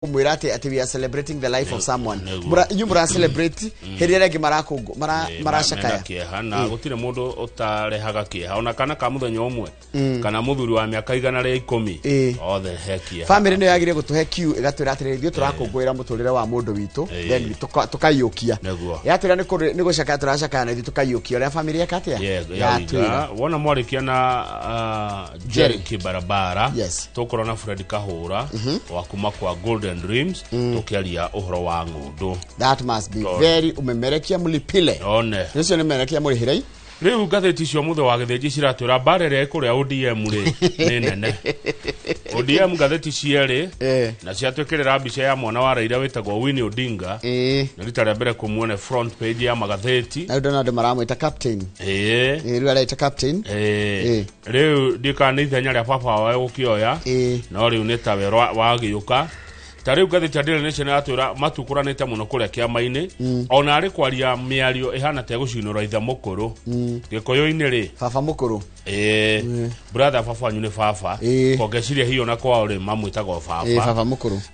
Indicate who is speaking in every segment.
Speaker 1: Mwirate ati we are celebrating the life of someone. Mura celebrate herere ki marashakaya.
Speaker 2: Na gutire mundu utarehaga kieha ona kana ka muthenya umwe kana muthuri wa miaka 110 othe hekia.
Speaker 1: Family no yagire gutuhe kiu igatwira ati ithio turakungwira muturire wa mundu witu then tukayukia. Yatwira ni gucaka turashakana ithio tukayukia ria family yakatia.
Speaker 2: Yatwira wona mwarikia na Jerry Kibarabara tukorona Fred Kahura wa kuma kwa Golden Dreams tukiaria uhoro wa ngundu.
Speaker 1: That must be very umemerekia mulipile.
Speaker 2: One
Speaker 1: nicio ni merekia mulihirei
Speaker 2: riu gatheti cio muthe wa githiji ciratwira barere kuria ODM ri ni nene. ODM gatheti cieri na ciatwikirira mbica ya mwana wa Raila witagwo Winnie Odinga na rita ria mbere kumuone front page ya magatheti
Speaker 1: na Donald maramwita captain riu araita captain
Speaker 2: riu ndikana ithenya ria papa wawe gukioya no riu ni tawe wa giuka. Tariu gatheti Daily Nation atwira matukuranite muno kuria kiama-ini ona ari kwaria miario ihana te gucinura itha mukuru gikoyo-ini ri
Speaker 1: baba mukuru
Speaker 2: brother baba nyune baba kogeciria hiyo na kwa uri mamwitago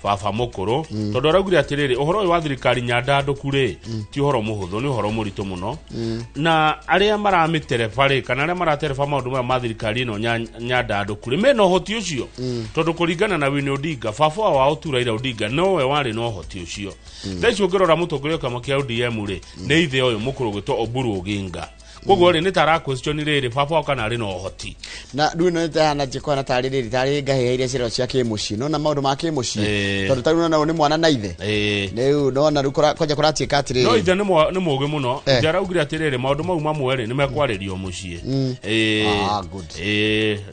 Speaker 2: baba mukuru tondu araugire atiriri uhoro uyu wa thirikari nyandanduku ri ti uhoro muhuthu ni uhoro muritu muno na aria maramitereba ri kana aria maratereba maundu ma thirikari no nyandanduku ri mena uhoti ucio tondu kuringana na Winnie Odinga baba wa Raila Odinga nowe wari no uhoti ucio thaici ungirora mutongoria kama kia ODM ri ni ithe uyu mukuru gwitwo Oburu Oginga koguo ri ni tara question riri baba kana ari no uhoti
Speaker 1: na ndu no tahana jikona tari riri tari ngahe iria ciro cia kimuci no na maundu ma kimuci tondu taru na ni mwana na ithe riu no na rukora koja kurati katiri
Speaker 2: no ithe ni mugi muno ndaraugire atiriri maundu mau mamwe ri ni mekwaririo mucie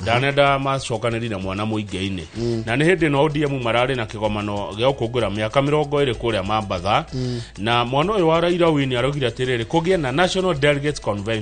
Speaker 2: daneda macokaniri na mwana muingi-ini na ni hindi no ODM marari na kigomano gya ukungura miaka 20 kuria Mambatha na mwana uyu wa Raila Winnie araugire atiriri kugie na National Delegates Convention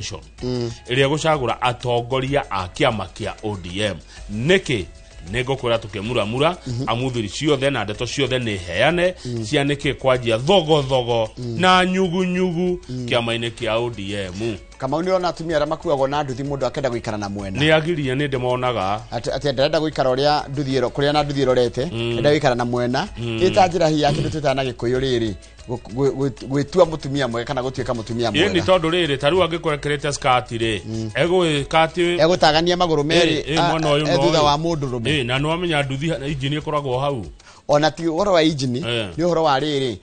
Speaker 2: iria gucagura atongoria a kiama kia ODM niki nego kura tukemuramura amuthuri ciothe na ndeto ciothe ni heane cianike kwanjia thogo na nyugu kiama-ini kia ODM
Speaker 1: kama ni ona atumia ara makuago na nduthi mundu akenda guikara na mwena
Speaker 2: ni agiria ni ndimonaga
Speaker 1: ati ndenda guikara uria nduthiero kuria na nduthiero rete ndenda guikara na mwena ita njira hi yake tutana gikuyu riri gwitua mutumia mwe kana gutuika mutumia mwe
Speaker 2: ni tondu riri taru angikurekerete skirt ri
Speaker 1: egutagania maguru meri thutha wa mundu rume
Speaker 2: na no amenya nduthi injini ikoragwo hau
Speaker 1: ona ti uhoro wa injini ni uhoro wa riri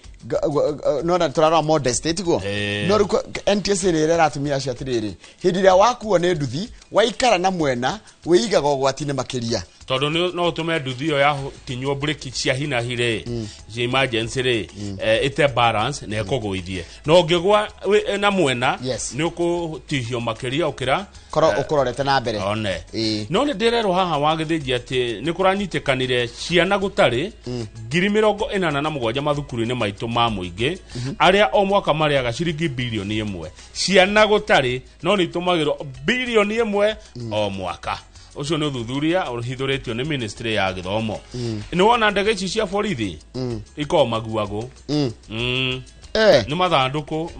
Speaker 1: no na turara modest tiguo no ruko NTSA rere ratumia cia tiriri hindi ria wakuo ne nduthi waikara na mwena wiigaga gwatine makiria
Speaker 2: tondu no tume nduthi yo ya tinywo breki cia hina hire emergency ri ite balance na ekogwithie no ngigwa na mwena ni ukutihio makiria ukira
Speaker 1: ukurorete na mbere
Speaker 2: one no ni ndirero haha wa githiji ati ni kuranyitekanire ciana gutari 47,000 mathukuru-ini maitu ma muingi aria o mwaka mariaga ciringi bilioni 1 ciana gutari no ni tumagirwo bilioni 1 o mwaka ucio ni uthuthuria urihithuritio ni ministry ya githomo ni wona ndege ici cia borithi iko maguago ni mathanduku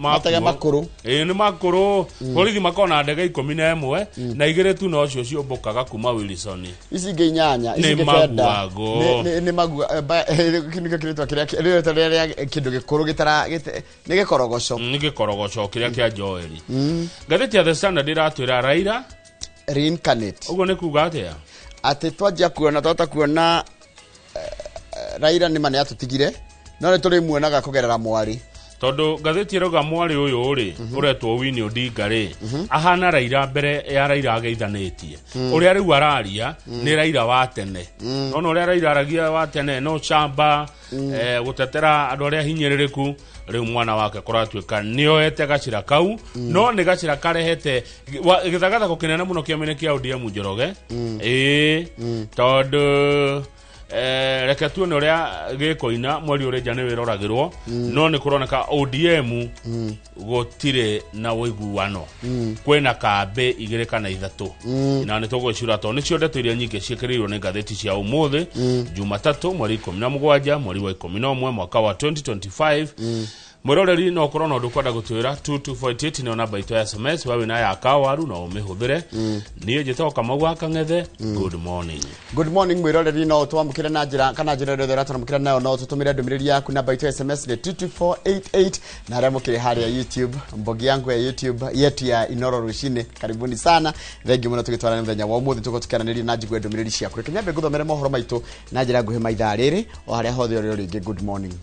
Speaker 1: makuru
Speaker 2: ni makuru borithi makona ndege 11 na igire tu no cio ciombokaga kuma Wilson
Speaker 1: ici nge inyanya ici nge feda ni magu kinika kiritwa kiria kindu gikuru gitara ni gikorogoco
Speaker 2: kiria kia Joeli gatheti ya The Standard iratwira Raila
Speaker 1: reincarnate
Speaker 2: ugo ne kuga atia
Speaker 1: ati twajia kuona tota kuona Raila ni mane atutigire no ne turi muonaga kugerera mwari
Speaker 2: tondu gatheti roga mwari uyu uri uretwo Winnie Odinga ri ahana Raila mbere ya Raila ageithanitie uria riu araria ni Raila wa tene no uria Raila aragia wa tene no chamba gutetera andu aria hinyiririku riu mwana wake kuratwika nioete gacira kau no ni gacira karehete githagatha gukinena muno kiamene kia ODM Njoroge tondu reke tuone uria gikoina mweri uri jane wiroragirwo no ni kuroneka ODM gutire na wiguano kwena kambe igire kana ithatu na ni tugwicura to ni cio ndeto iria nyingi ciekereirwo ni gatheti cia umuthi Jumatatu mweri 17 mweri wa 11 mwaka wa 2025 Mwiroreri no korwo no ndukwenda gutwira 2248 no namba itu ya SMS wawe na ya kawaru no umihuthire nie njitoka magwa kangethe good morning mwiroreri no twamukire na njira kana njira rero ratramukire nayo no tutumire ndumiriri yaku namba itu ya SMS ni 22488 na remo kire hari ya YouTube mbogi yangu ya YouTube yetu ya Inoro Rushine karibuni sana thengi muno tugitwara muthenya wa umuthi tukotukiraniri na njigwe ndumiriri ciaku reke nyambe guthomere mohoro maitu na njira nguhe maitha riri o haria hothe uri ringi good morning.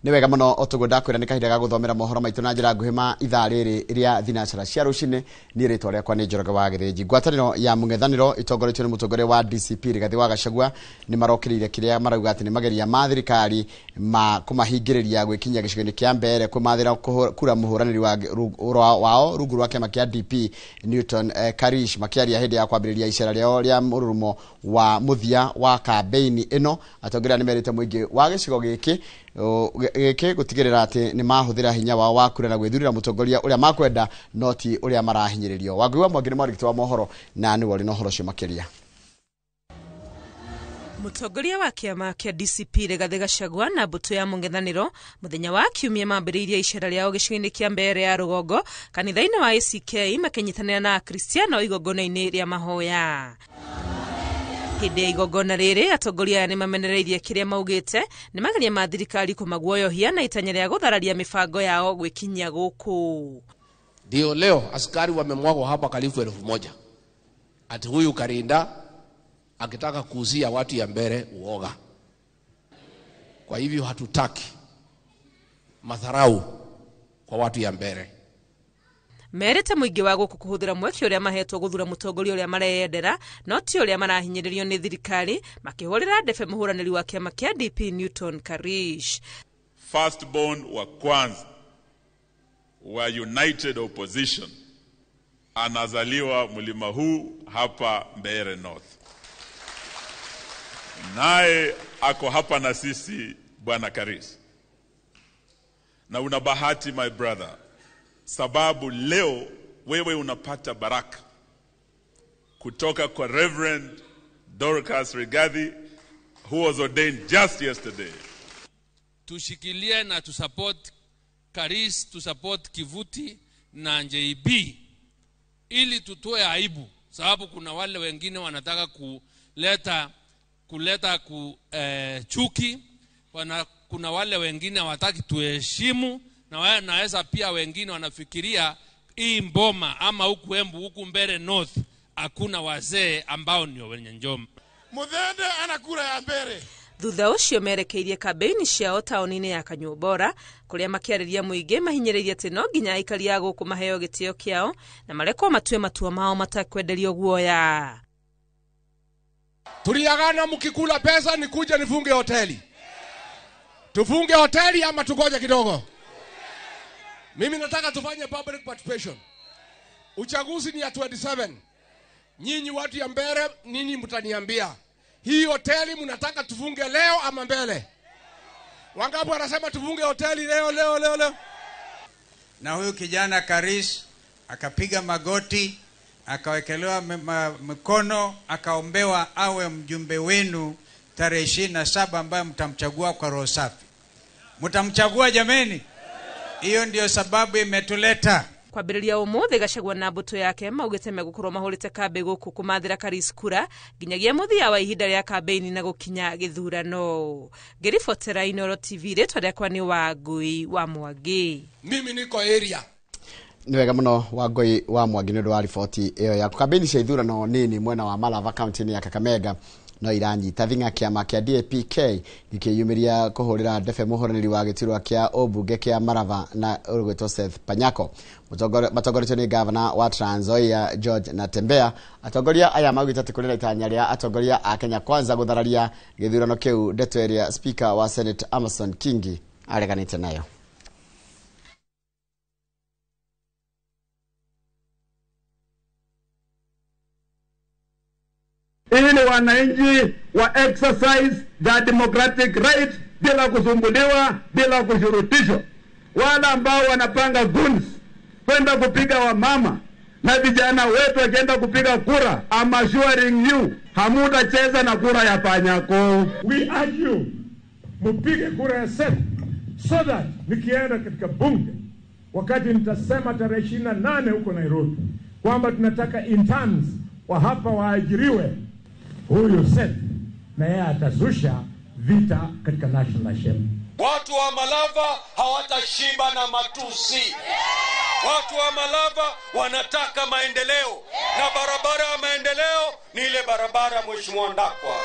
Speaker 2: Niwega muno otugoda kwira nikahinda ga guthomera mohoro maitu na njira nguhima ithaa riri ria thinacara cia rucine ni ritwa riakwa ni Njoroge wa Githinji. Ngwataniro ya mungethaniro itongoretio ni mutongoria wa DCP Rigathi wa Gachagua ni marokiriire kiria marauga ati ni mageria ma thirikari ma kumahingiriria gwikinya gicigo-ini kia mbere kumathira kura muhuraniri wao rungu rwa kiama kia DP Newton Karish makiaria hindi ya kwambiriria icera riao ria mururumo wa muthia wa campaign ino. Atongoria ni merite muingi wa gicigo giki gutigirira ati ni mahuthira hinya wao wa kura na gwithurira mutongoria uria makwenda noti uria marahinyiririo. Wagwiwa mwangire mwarikiti wa mohoro na ni wali no horo cio makiria.
Speaker 3: Mutongoria wa kiama kia DCP Rigathi Gachagua na mbutu ya mungethaniro muthenya wa kiumia mambiriirie icera riao gicigo-ini kia mbere ya rugongo kanitha-ini wa ACK makinyitanira na Kristiano igongona-ini ria mahoya. Hindi ya igongona riri atongoria ni mamenereirie kiria maugite ni mageria ma thirikari kumaguoyohia na itanya ria guthararia mibango yao gwikinyia guku.
Speaker 4: Ndio leo askari wamemwagwa hapa karibu 1000 ati huyu Karinda akitaka kuuzia watu ya mbere uoga. Kwa hivyo hatutaki madharau kwa watu ya mbere.
Speaker 3: Merete muingi wa guku kuhuthira mweke uria mahetwo guthura mutongoria uria mareyendera no ti uria marahinyiririo ni thirikari makihurira ndefe muhuraniri wa kiama kia DP Newton Karish.
Speaker 5: Firstborn wa kwanza wa United Opposition anazaliwa mlima huu hapa Mbeere North. Naye ako hapa na sisi Bwana Karish. Na una bahati my brother, sababu leo wewe unapata baraka kutoka kwa Reverend Dorcas Rigathi who was ordained just yesterday.
Speaker 6: Tushikilie na tusupport Karish, tusupport Kivuti na JB ili tutoe aibu, sababu kuna wale wengine wanataka kuleta chuki, kuna wale wengine wataki tuheshimu, na wao naweza pia wengine wanafikiria hii Mboma ama huku Embu huku Mbeere North hakuna wazee ambao ni wenye njoma.
Speaker 7: Muthende anakura ya mbere.
Speaker 3: Thutha ucio merekeirie kampeni ciao taoni-ini ya Kanyumbora kuria makiariria muingi mahinyiririe ati no nginya aikari ya guku maheo gitio kiao na marekwo matue matua mao matakwenderio guoya.
Speaker 4: Tuliagana mkikula pesa ni kuja nifunge hoteli. Tufunge hoteli ama tugoje kidogo? Mimi nataka tufanye public participation. Uchaguzi ni ya 27. Nyinyi watu ya Mbeere, nini mtaniambia? Hii hoteli mnataka tufunge leo ama mbele? Wangapi wanasema tufunge hoteli leo?
Speaker 8: Na huyu kijana Karish akapiga magoti, akawekelewa mikono, akaombewa awe mjumbe wenu tarehe 27 ambaye mtamchagua kwa roho safi. Mtamchagua jameni? Hiyo ndio sababu imetuleta.
Speaker 3: Kwambiriria umuthi Gachagua na mbutu yake maugite megukorwo mahurite kambe guku kumathira Karish kura ginyagia muthia wa ihinda ria campaign na gukinya githurano. Ngiribotera Inoro TV ritwa riakwa ni Wangui wa Mwangi.
Speaker 4: Mimi niko area.
Speaker 1: Niwega muno Wangui wa Mwangi ni wa ripoti iyo ya campaign cia ithurano nini mwena wa Malava county ya Kakamega no iranyita thinga kiama kia DAPK gikiyumiria kuhurira ndefe muhuraniri wa gitirwa kia obunge kia Malava na urugwetwo Seth Panyako. Matongoretio ni governor wa Trans Nzoia George Natembeya. Atongoria aya magwita tikurira itanya ria atongoria a Kenya Kwanza guthararia githurano kiu ndeto area speaker wa Senate Amason Kingi areganite nayo.
Speaker 9: ili wananchi wa exercise the democratic right bila kusumbuliwa, bila kushurutishwa. Wala ambao wanapanga guns kwenda kupiga wamama, na vijana wetu wakienda kupiga kura, I'm assuring you, hamutacheza na kura ya panyako. We urge you, mupige kura ya Senate so that nikienda katika bunge, wakati nitasema tarehe 28 huko Nairobi kwamba tunataka interns wa hapa waajiriwe, huyu Senate na yeye atazusha vita katika National Assembly.
Speaker 10: Watu wa Malava hawatashiba na matusi. Watu wa Malava wanataka maendeleo, na barabara ya maendeleo ni ile barabara Mheshimiwa Ndakwa.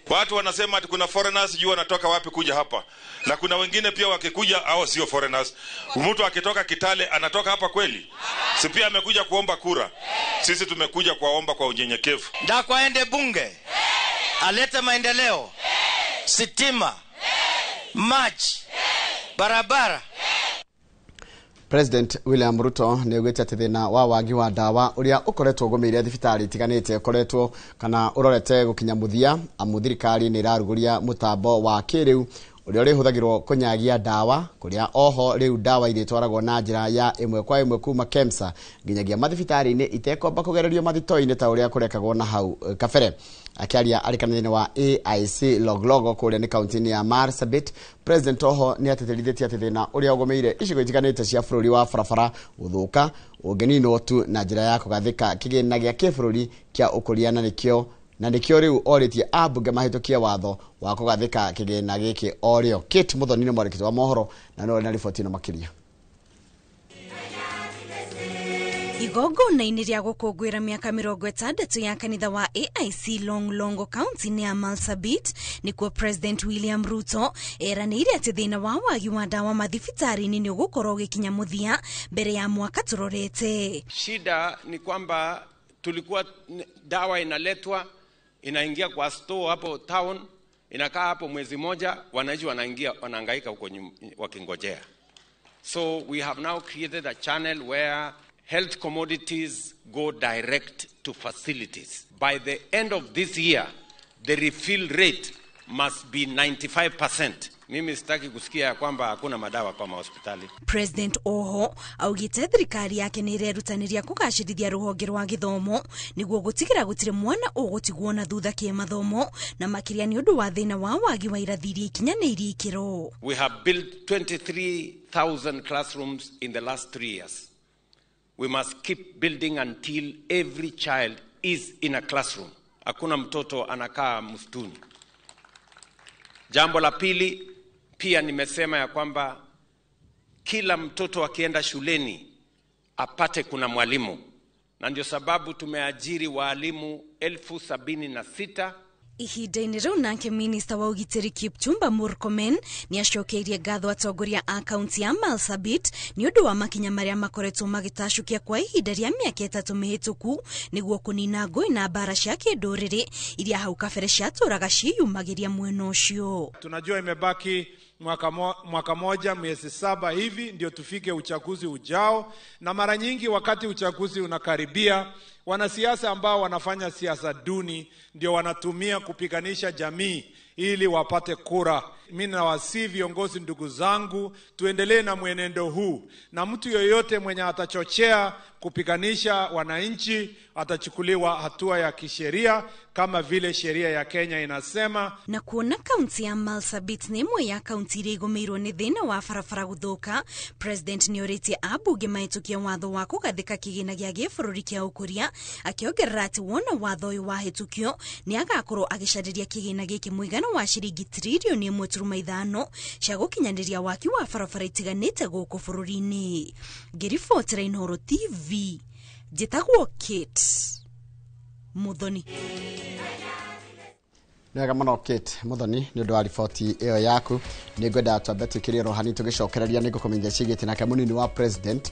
Speaker 11: Watu wanasema ati kuna foreigners juu wanatoka wapi kuja hapa, na kuna wengine pia wakikuja au sio foreigners. Mtu akitoka Kitale anatoka hapa kweli? Si pia amekuja kuomba kura? Sisi tumekuja kuomba kwa unyenyekevu.
Speaker 10: Ndakwa aende bunge, alete maendeleo, sitima, maji, barabara.
Speaker 1: President William Ruto neugite ati thina wa wagi wa dawa uria ukoretwo gumiire thibitari itiganite ukoretwo kana urorete gukinya muthia amuthirikari ni iraruguria mutambo wa kiriu uria rihuthagirwo kunyagia dawa kuria oho riu dawa iritwaragwo na njira ya imwe kwa imwe kuma KEMSA nginyagia mathibitari ni itekomba kugererio mathitoi-ini ta uria kurekagwo na hau kabere. Akiaria arikanene wa AIC Loglogo kuria ni kaunti ya Marsabit, President oho ni ateterithitie ati thina uria ugomeire icigo itiganite cia bururi wa barabara guthuka ugenino tu na njira ya kugathika kigina gia kibũrũri kia ukuria na nikio riu oritie abunge mahitukia watho wa kugathika kigina giki orio. Kate Muthoni ni mwarikiti wa mohoro na no na riboti no makiria.
Speaker 12: Igongona-inĩ rĩa gũkũngũĩra mĩaka 60 ya kanitha wa AIC Longlongo kaunti-inĩ ya Marsabit nĩkuo President William Ruto eranĩire atĩ thĩna wa wagi wa dawa mathibitarĩ-inĩ nĩ ũgũkorwo ũgĩkinya mũthia mbere ya mwaka tũrorete.
Speaker 10: Shida ni kwamba tulikuwa dawa inaletwa, inaingia kwa store hapo town, inakaa hapo mwezi moja, wananchi wanahangaika huko wakingojea. So we have now created a channel where health commodities go direct to facilities. By the end of this year, the refill rate must be 95%. Mimi sitaki kusikia kwamba hakuna madawa kwa hospitali.
Speaker 12: President oho augite thirikari yake ni irerutanĩria kugacĩrithia rũhonge rwa gĩthomo nĩguo gũtigĩra gũtirĩ mwana ũgũtigwo na thutha kĩmathomo na makĩria nĩ ũndũ wa thĩna wa wagi wa irathi iria ikinyanĩirie ikĩro.
Speaker 10: We have built 23,000 classrooms in the last 3 years. We must keep building until every child is in a classroom. Hakuna mtoto anakaa msituni. Jambo la pili, pia nimesema ya kwamba kila mtoto akienda shuleni apate kuna mwalimu. Na ndio sababu tumeajiri walimu 76,000.
Speaker 12: Ihinda-inĩ rĩu nake minista wa ũgitĩri Kipchumba Murkomen ni acokeirie ngatho atongoria a kaunti ya Marsabit ni ũndũ wa makinya marĩa makoretwo magĩtacũkia kwa ihinda rĩa mĩaka 3 mĩhĩtũku nĩguo kũnina ngũĩ na mbara cia kĩndũrĩrĩ iria hau kabere ciatũraga ciĩyumagĩria mwena ũcio.
Speaker 13: Tunajua imebaki mwaka moja miezi 7 hivi ndio tufike uchaguzi ujao, na mara nyingi wakati uchaguzi unakaribia wanasiasa ambao wanafanya siasa duni ndio wanatumia kupiganisha jamii ili wapate kura. Mimi nawasihi viongozi ndugu zangu tuendelee na mwenendo huu, na mtu yoyote mwenye atachochea kupiganisha wananchi atachukuliwa hatua ya kisheria kama vile sheria ya Kenya inasema.
Speaker 12: Na kuona kaunti ya Marsabit ni imwe ya kaunti iria igũmĩirwo nĩ thĩna wa barabara gũthũka, President nĩ orĩtie ambunge mahĩtũkia watho wa kũgathĩka kĩgĩna gĩa gĩbũrũri kĩa ũkũria, akĩongerera atĩ wona watho ũyũ wahĩtũkio nĩ agakorwo agĩcarĩria kĩgĩna gĩkĩ mũigana wa ciringi tiririoni 1.5 cia gũkinyanĩria waki wa barabara itiganĩte gũkũ bũrũri-inĩ. Ngĩribotera Inooro TV, njĩtagwo Kate Muthoni.
Speaker 1: Nega mũno Kate Muthoni nĩ ũndũ wa riboti ĩyo yaku. Nĩ ngwenda twambe twĩkĩrie rohani tũgĩcokereria nĩ gũkũmenyithia ciĩgiĩ nake mũnini wa President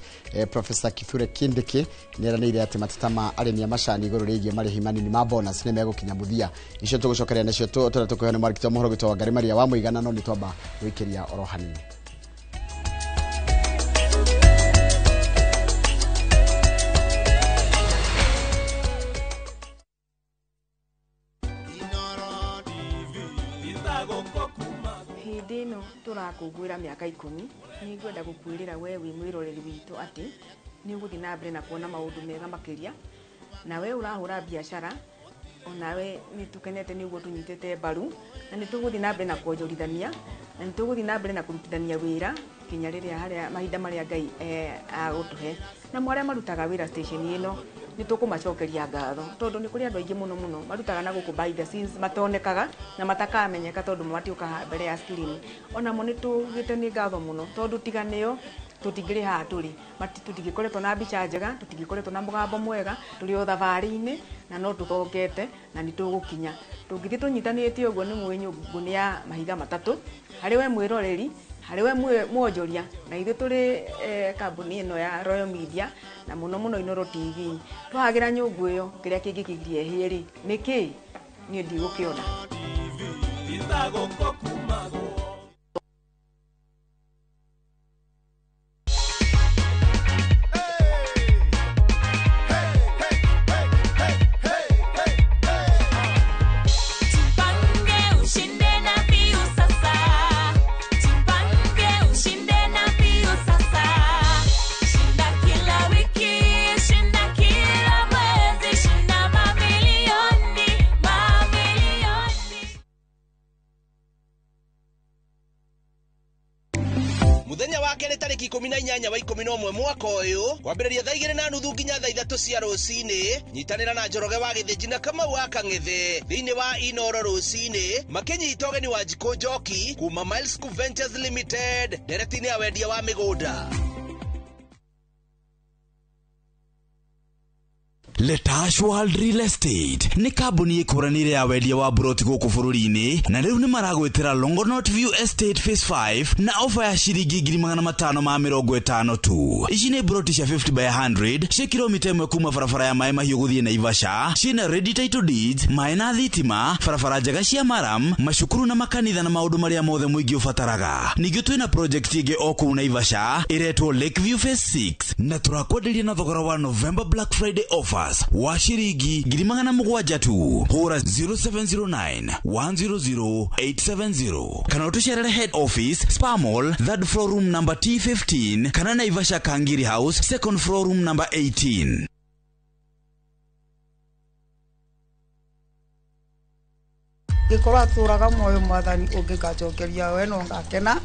Speaker 1: Professor Kithure Kindiki nĩ eranĩire atĩ mateta ma arĩmi a macani igũrũ rĩgiĩ marĩhi manini ma bonus nĩ megũkinya mũthia. Icio tũgũcokereria nacio tũrĩa tũkũheo nĩ mwarĩkĩtwo mohoro gwĩtwo Ngari Maria wa Mũigana, no nĩ twamba gwĩkĩria orohani.
Speaker 14: Hindĩ ĩno tũrakũngũĩra mĩaka 10, nĩ ngwenda gũkwĩrĩra we wĩ mwĩroreri witũ atĩ ni uguthi na mbere na kuona maundu mega makiria na we urahura biashara onawe ni tukenete ni uguo tunyitete mbaru na ni tuguthi na mbere na kuonjorithania na ni tuguthi na mbere na kurutithania wira kinya riria haria mahinda maria Ngai agutuhe na mware marutaga wira station ino ni tukumacokeria ngatho tondu ni kuri andu aingi muno marutaga na guku by the scenes matonekaga na matakamenyeka tondu matiuka mbere ya screen ona mo ni tugite ni ngatho muno tondu tiganio tutingiri ha turi tutingikoretwo na mbica njega tutingikoretwo na mugambo mwega turi o thabari-ini na no tuthongete na ni tugukinya tungithi tunyitanite uguo ni mwinyungu ni ya mahiga matatu hari we mwiroreri hari we mwonjoria na ithu turi kambuni ino ya Royal Media na muno Inoro TV twagira nyungu iyo kiria kingikigirie hieri niki ni ndigukiona
Speaker 15: Muthenya wa kere tariki 18 wa 11 mwaka uyu kwambiriria thaa 2:30 nginya thaa 3 cia rucini nyitanira na Njoroge wa Githinji na Kamau wa Kang'ethe thiini wa Inoro rucini makinyita ugeni wa Njiko Njoki kuma Miles Ventures Limited nderetini ya wendia wa migunda.
Speaker 16: Letash World Real Estate ni kambuni ikuranire ya wendia wa broti guku bururi-ini na riu ni maragwitira Longonot View Estate Phase 5 na ofa ya shiringi 550 tu. Ici ni broti cia 50 by 100 cia kilomita 1 kuma barabara ya Mai Mahiu guthie Naivasha cina ready title deeds, mai na thitima, barabara njega cia maram, macukuru na makanitha na maundu maria mothe muingi ubataraga. Ningi twina project ingi o kuu Naivasha iretwo Lakeview Phase 6 na turakwenderia na thogora wa November Black Friday offer wa shiringi 700 tu. Hura 0709 100 870 kana utucerere head office Spa Mall 3rd floor room number T15 kana Naivasha Kangiri House 2nd floor room number 18.
Speaker 17: Gikora turaga moyo mwathani ungikacokeria we no ngakena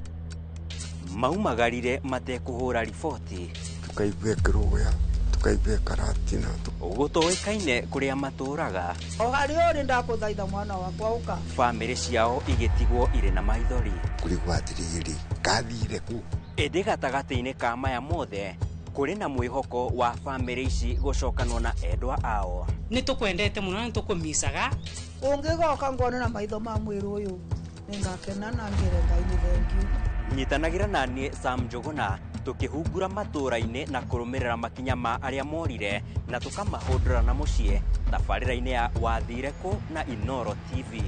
Speaker 18: maumagarire matekuhura riboti
Speaker 19: tukaigue kiruya tukaigue karatina
Speaker 18: gutoikaine kuria maturaga
Speaker 17: o hari uri ndakuthaitha mwana wakwa uka
Speaker 18: family ciao igitigwo ire na maithori
Speaker 19: kurigwatiriri kathire ku
Speaker 18: indi gatagati-ini ka maya mothe kuri na mwihoko wa family ici gucokanwo na endwa ao
Speaker 20: ni tukwendete muno ni tukumisaga
Speaker 17: ungigoka ngone na maitho ma mwiru uyu ningakena na ngire Ngai ni thank you.
Speaker 18: Nyitanagira nanie Sam Njuguna tukihungura matura-ini na kurumirira makinya ma aria morire na tukamahundura na mucie tabarira-ini ya Wathire Ku na Inoro TV.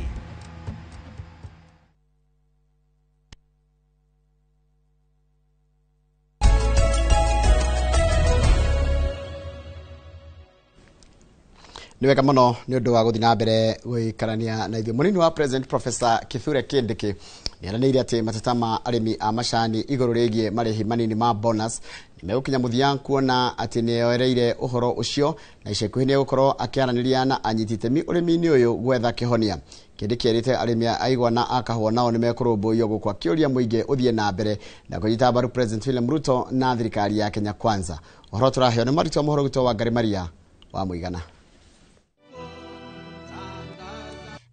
Speaker 1: Ni wega muno ni undu wa guthi na mbere guikarania na ithuĩ. Munini wa President Professor Kithure Kindiki niaranĩire atĩ mateta ma arĩmi a macani igũrũ rĩgiĩ marĩhi manini ma bonus nimegũkinya mũthia kuona atĩ nĩoereire ũhoro ũcio na ica ikuhĩ nĩegũkorwo akĩaranĩria na anyiti itemi ũrĩmi-inĩ ũyũ gwetha kĩhonia. Kindiki erĩte arĩmi aigua na akahũa nao nĩmekũrũmbũiyo gũkũ akĩũria mũingĩ ũthiĩ na mbere na kũnyita mbaru President William Ruto na thirikari ya Kenya Kwanza. Ũhoro tũraheo nĩ Marito Mũhoro Gito wa Ngari Maria wa Mũigana.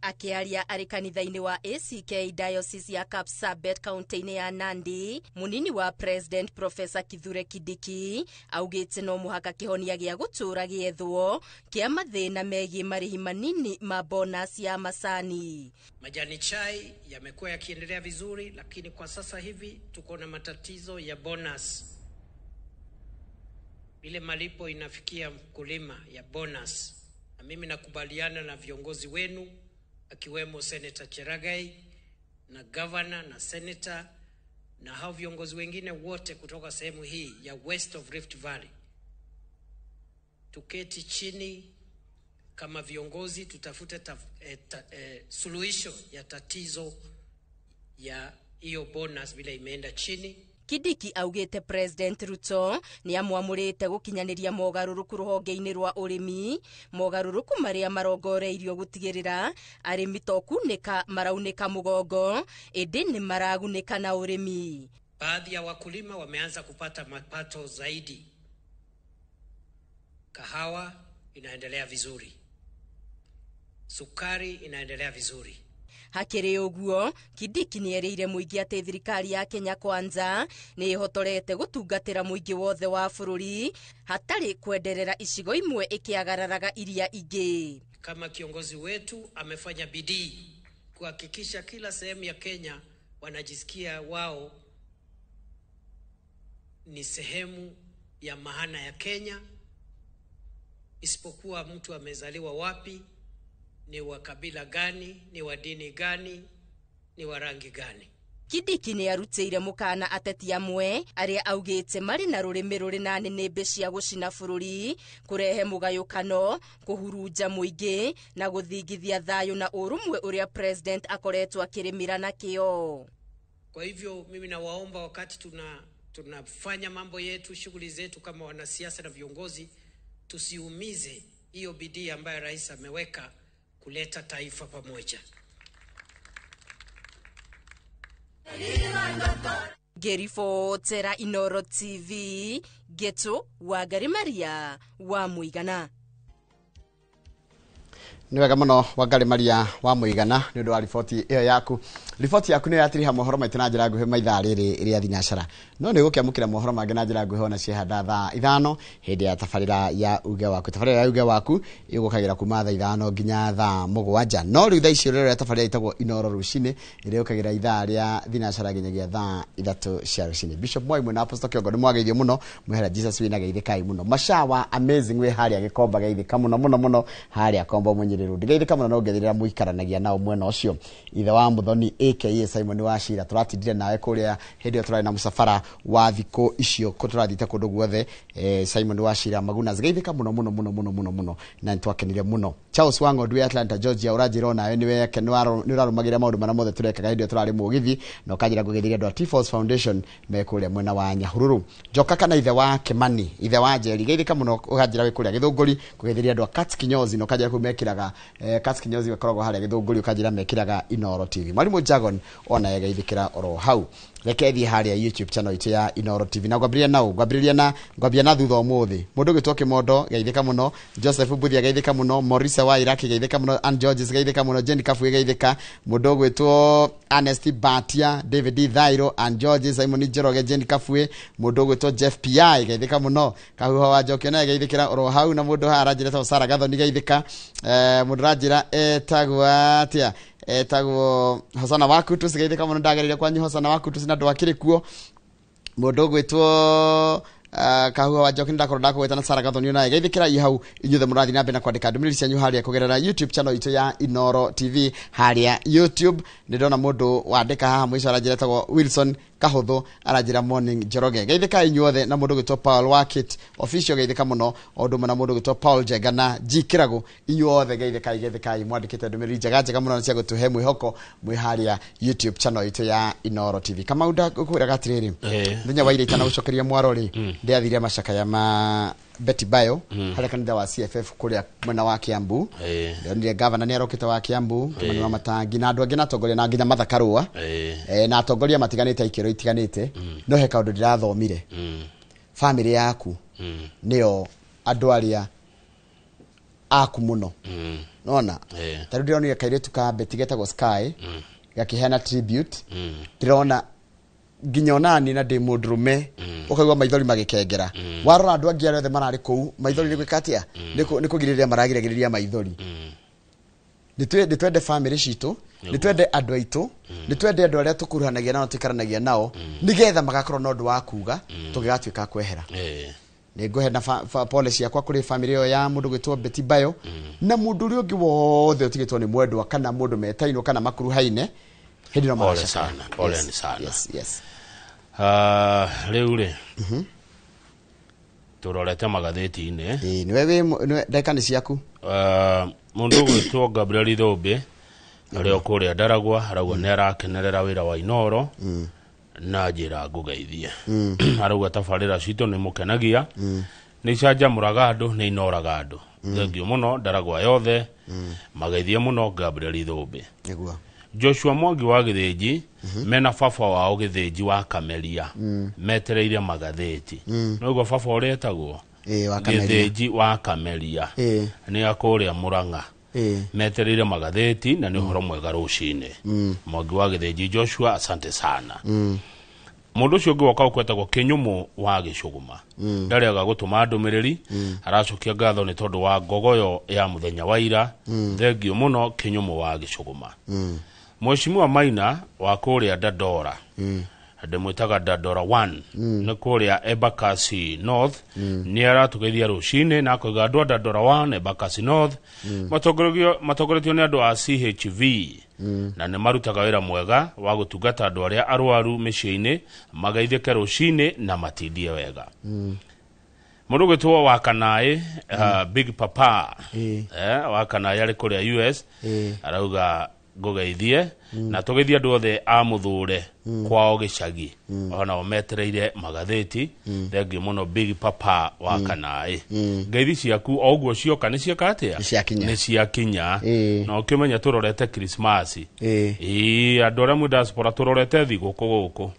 Speaker 12: Akiaria ari kanitha-ini wa ACK Diocese ya Kapsabet kaunti-ini ya Nandi, munini wa President Professor Kithure Kindiki augite no muhaka kihonia gia gutura giethwo kia mathina megie marihi manini ma bonus ya masani.
Speaker 21: Majani chai yamekuwa yakiendelea vizuri, lakini kwa sasa hivi tuko na matatizo ya bonus. Ile malipo inafikia mkulima ya bonus, na mimi nakubaliana na viongozi wenu akiwemo Senator Cheragai na governor na senator na hao viongozi wengine wote kutoka sehemu hii ya West of Rift Valley, tuketi chini kama viongozi tutafute suluhisho ya tatizo ya hiyo bonus vile imeenda chini.
Speaker 2: Kidiki augite President Ruto ni amwamurite gukinyaniria mogaruruku ruhonge-ini rwa urimi, mogaruruku maria marongoreirio gutigirira arimi tokunika maraunika mugongo indi ni maragunika na urimi.
Speaker 21: Baadhi ya wakulima wameanza kupata mapato zaidi. Kahawa inaendelea vizuri. Sukari inaendelea vizuri.
Speaker 2: Hakiri uguo, Kidiki ni erire muingi ati thirikari ya Kenya Kwanza ni ihotorete gutungatira muingi wothe wa bururi hatari kwenderera icigo imwe ikiagararaga iria ingi.
Speaker 21: Kama kiongozi wetu amefanya bidii kuhakikisha kila sehemu ya Kenya wanajisikia wao ni sehemu ya maana ya Kenya, isipokuwa mtu amezaliwa wapi, ni wa kabila gani, ni wa dini gani, ni wa rangi gani.
Speaker 2: Kidiki ni arutire mukana ateti amwe aria augite mari na rurimi ruri na nembe cia gucina bururi, kurehe mugayukano, kuhuruja muingi na guthingithia thayu na urumwe uria president akoretwo akirimira na kio.
Speaker 21: Kwa hivyo mimi nawaomba wakati tunafanya mambo yetu, shughuli zetu kama wanasiasa na viongozi, tusiumize hiyo bidii ambayo rais ameweka kuleta taifa pamoja.
Speaker 2: Gerifo Tera Inoro TV, Geto wa Garimaria wa Muigana.
Speaker 1: Ni wega muno Wangari Maria wa Muigana ni undu wa riboti iyo yaku. Riboti yaku ni yatiriha mohoro maitu na njira nguhi maithaa riri ria thinacara. No ni gukiamukira mohoro mangi na njira nguhi ona ciehanda thaa 5 hindi ya tafarira ya uge waku. Tafarira ya uge waku igukagira kuma thaa 5 nginya thaa 7. No riu thaa icio rero tafarira itagwo Inoro Rucini igukagira ithaa ria thinacara nginyagia thaa 3 cia rucini. Bishop Mwaimwe na Apostle Kiongo ni mwageithio muno mwehera Jesus wina geithikai muno. Mashawa amazing we haria gikomba geithika muno haria kombo mwenyereru. Ndigeithika muno no ngethirira muikaranagia nao mwena ucio. Ithe wa Muthoni aka Simon Wachira turatindire nawe kuria hindi turari na musafara wa thiko icio ko turathite kundu guothe. Simon Wachira Maguna zigeithika muno na ntwakenire muno. Charles Wango ndwe Atlanta Georgia urajiro nawe niwe yake ni urarumagira maundu mana mothe turekaga hindi turari mugithi no kajira gugethira ndo T-Force Foundation mekuria mwena wa Nyahururu. Joka kana ithe wa Kimani ithe wa Njeri geithika muno ukajira we kuria Githunguri kugethira ndo Kat Kinyozi no kajira kumekiraga Kat Kinyozi wekoragwo haria Githunguri ukajira mekiraga Inoro TV. Mwalimu Jagon ona yegeithikira oro hau. Rekethi haria YouTube channel itu ya Inoro TV na gwambiriria na thutha umuthi mundu gitwoke mondo geithika muno Joseph Buthia geithika muno Morisa wa Iraki geithika muno Ann Georges geithika muno Jenny Kafu geithika mundu gwitwo Ernest Batia David Thairo Ann Georges Simon Njoroge Jenny Kafu mundu gwitwo Jeff PI geithika muno Kahuha wa Njoki na geithikira oro hau na mundu harajira ta Sara Gathoni geithika mundu rajira etagwa atia etagwo Hosana Wakutu geithika muno ndagerire kwanyu Hosana Wakutu na ndwakire kuo mundu gwitwo Kahuha wa Njoki ndakoro ndakugweta Sara Gathoni na geithikira ihau inyuthe murathi na mbena kwandika ndumiriri cianyu haria kugerera YouTube channel itu ya Inoro TV haria YouTube. Ndona mundu wandika haha mwisho arajira tagwo Wilson Kahuthu arajira Morning Njoroge geithika inyuothe na mundu gwitwo Paul Wakit official geithika muno ondu na mundu gwitwo Paul Jegana Jikirago inyuothe geithika mwandikite ndumiriri njega muno cia gutuhe mwihoko mwiharia YouTube channel itu ya Inoro TV. Kama unda kukwira gatiriri thenya wa ireita na ucokeria mwaro ri ndiathire macaka ya ma Betty Bayo haria kanitha wa CFF kuria mwena wa Kiambu ndio governor ni arokite wa Kiambu mwena wa Matangi na andu angi na atongoria na nginya Mathakarua na atongoria matiganite ikiro itiganite no he kaundu ndirathomire family yaku nio andu aria aku muno nona taru ndironi kairetu ka Betty getagwo Sky gakihena tribute ndirona nginya nani na ndi mudrume ukaigwa maithori magikengera warora andu angi arothe marari kuu maithori gwikatia nikugiriria maragiragiriria maithori nitwende family citu nitwende andu aitu nitwende andu aria tukuruhanagia nao tukaranagia nao nigetha magakorwo no ndu wa kuga tugigatuika kwehera nguhe na policy yakwa kuri family yo ya mundu gwitwo Betty Bayo na mundu uri ungi wothe utigitwo ni mwendwa kana mundu metaino kana makuru haine hindi no
Speaker 22: pole sana
Speaker 1: yes
Speaker 22: riu ri turorete magatheti-ini
Speaker 1: niwe ndekani ciaku
Speaker 22: mundu gwitwo Gabriel Thombe aria kuria Ndaragwa arauga ni arakenerera wira wa Inoro na njira ngugeithie arauga tabarĩra citũ nĩ mũkenagia nĩ canjamũraga andũ nĩ inoraga andũ thengio mũno Ndaragwa yothe mageithie mũno Gabriel Ithũmbĩ Joshua Mwangi wa Gĩthĩnji mena baba wao Gĩthĩnji wa Kameria metereire magathĩti noguo baba ũrĩa etagwo Gĩthĩnji wa Kameria nĩ akũrĩa Mũrang'a metereire magathĩti na nĩ ũhoro mwega rũcinĩ Mwangi wa Gĩthĩnji Joshua asante sana mundu ucio ũngĩ woka ũkwetagwo Kĩnyũmũ wa Gĩcũgũma ndarĩaga gũtũma ndũmĩrĩri aracokia ngatho nĩ tondũ wa ngogoyo ya mũthenya wa ira thengio mũno Kĩnyũmũ wa Gĩcũgũma Mheshimiwa Maina wa kũrĩa Dandora ndĩmwĩtaga Dandora 1 nĩ kũrĩa Embakasi North nĩ aratugeithia rũcinĩ na akauga andũ a Dandora 1 Embakasi North matongoretio nĩ andũ a CHV na nĩ marutaga wĩra mwega wa gũtungata andũ arĩa arwaru mĩciĩ-inĩ magaithĩke rũcinĩ na matindie wega mũndũ gwĩtwo wa Kanaĩ Big Papa wa Kanaĩ arĩ kũrĩa US arauga ngugeithie na tugeithie andũ othe a Mũthũre kwao Gĩcagi ona ometereire magathĩti thengio mũno Big Papa wa Kanaĩ ngeithi ciaku o ũguo cioka nĩ ciaka atĩa nĩ ciakinya na ũkĩmenya tũrorete Christmas andũ arĩa mwĩ diaspora tũrorete thigũkũ gũkũ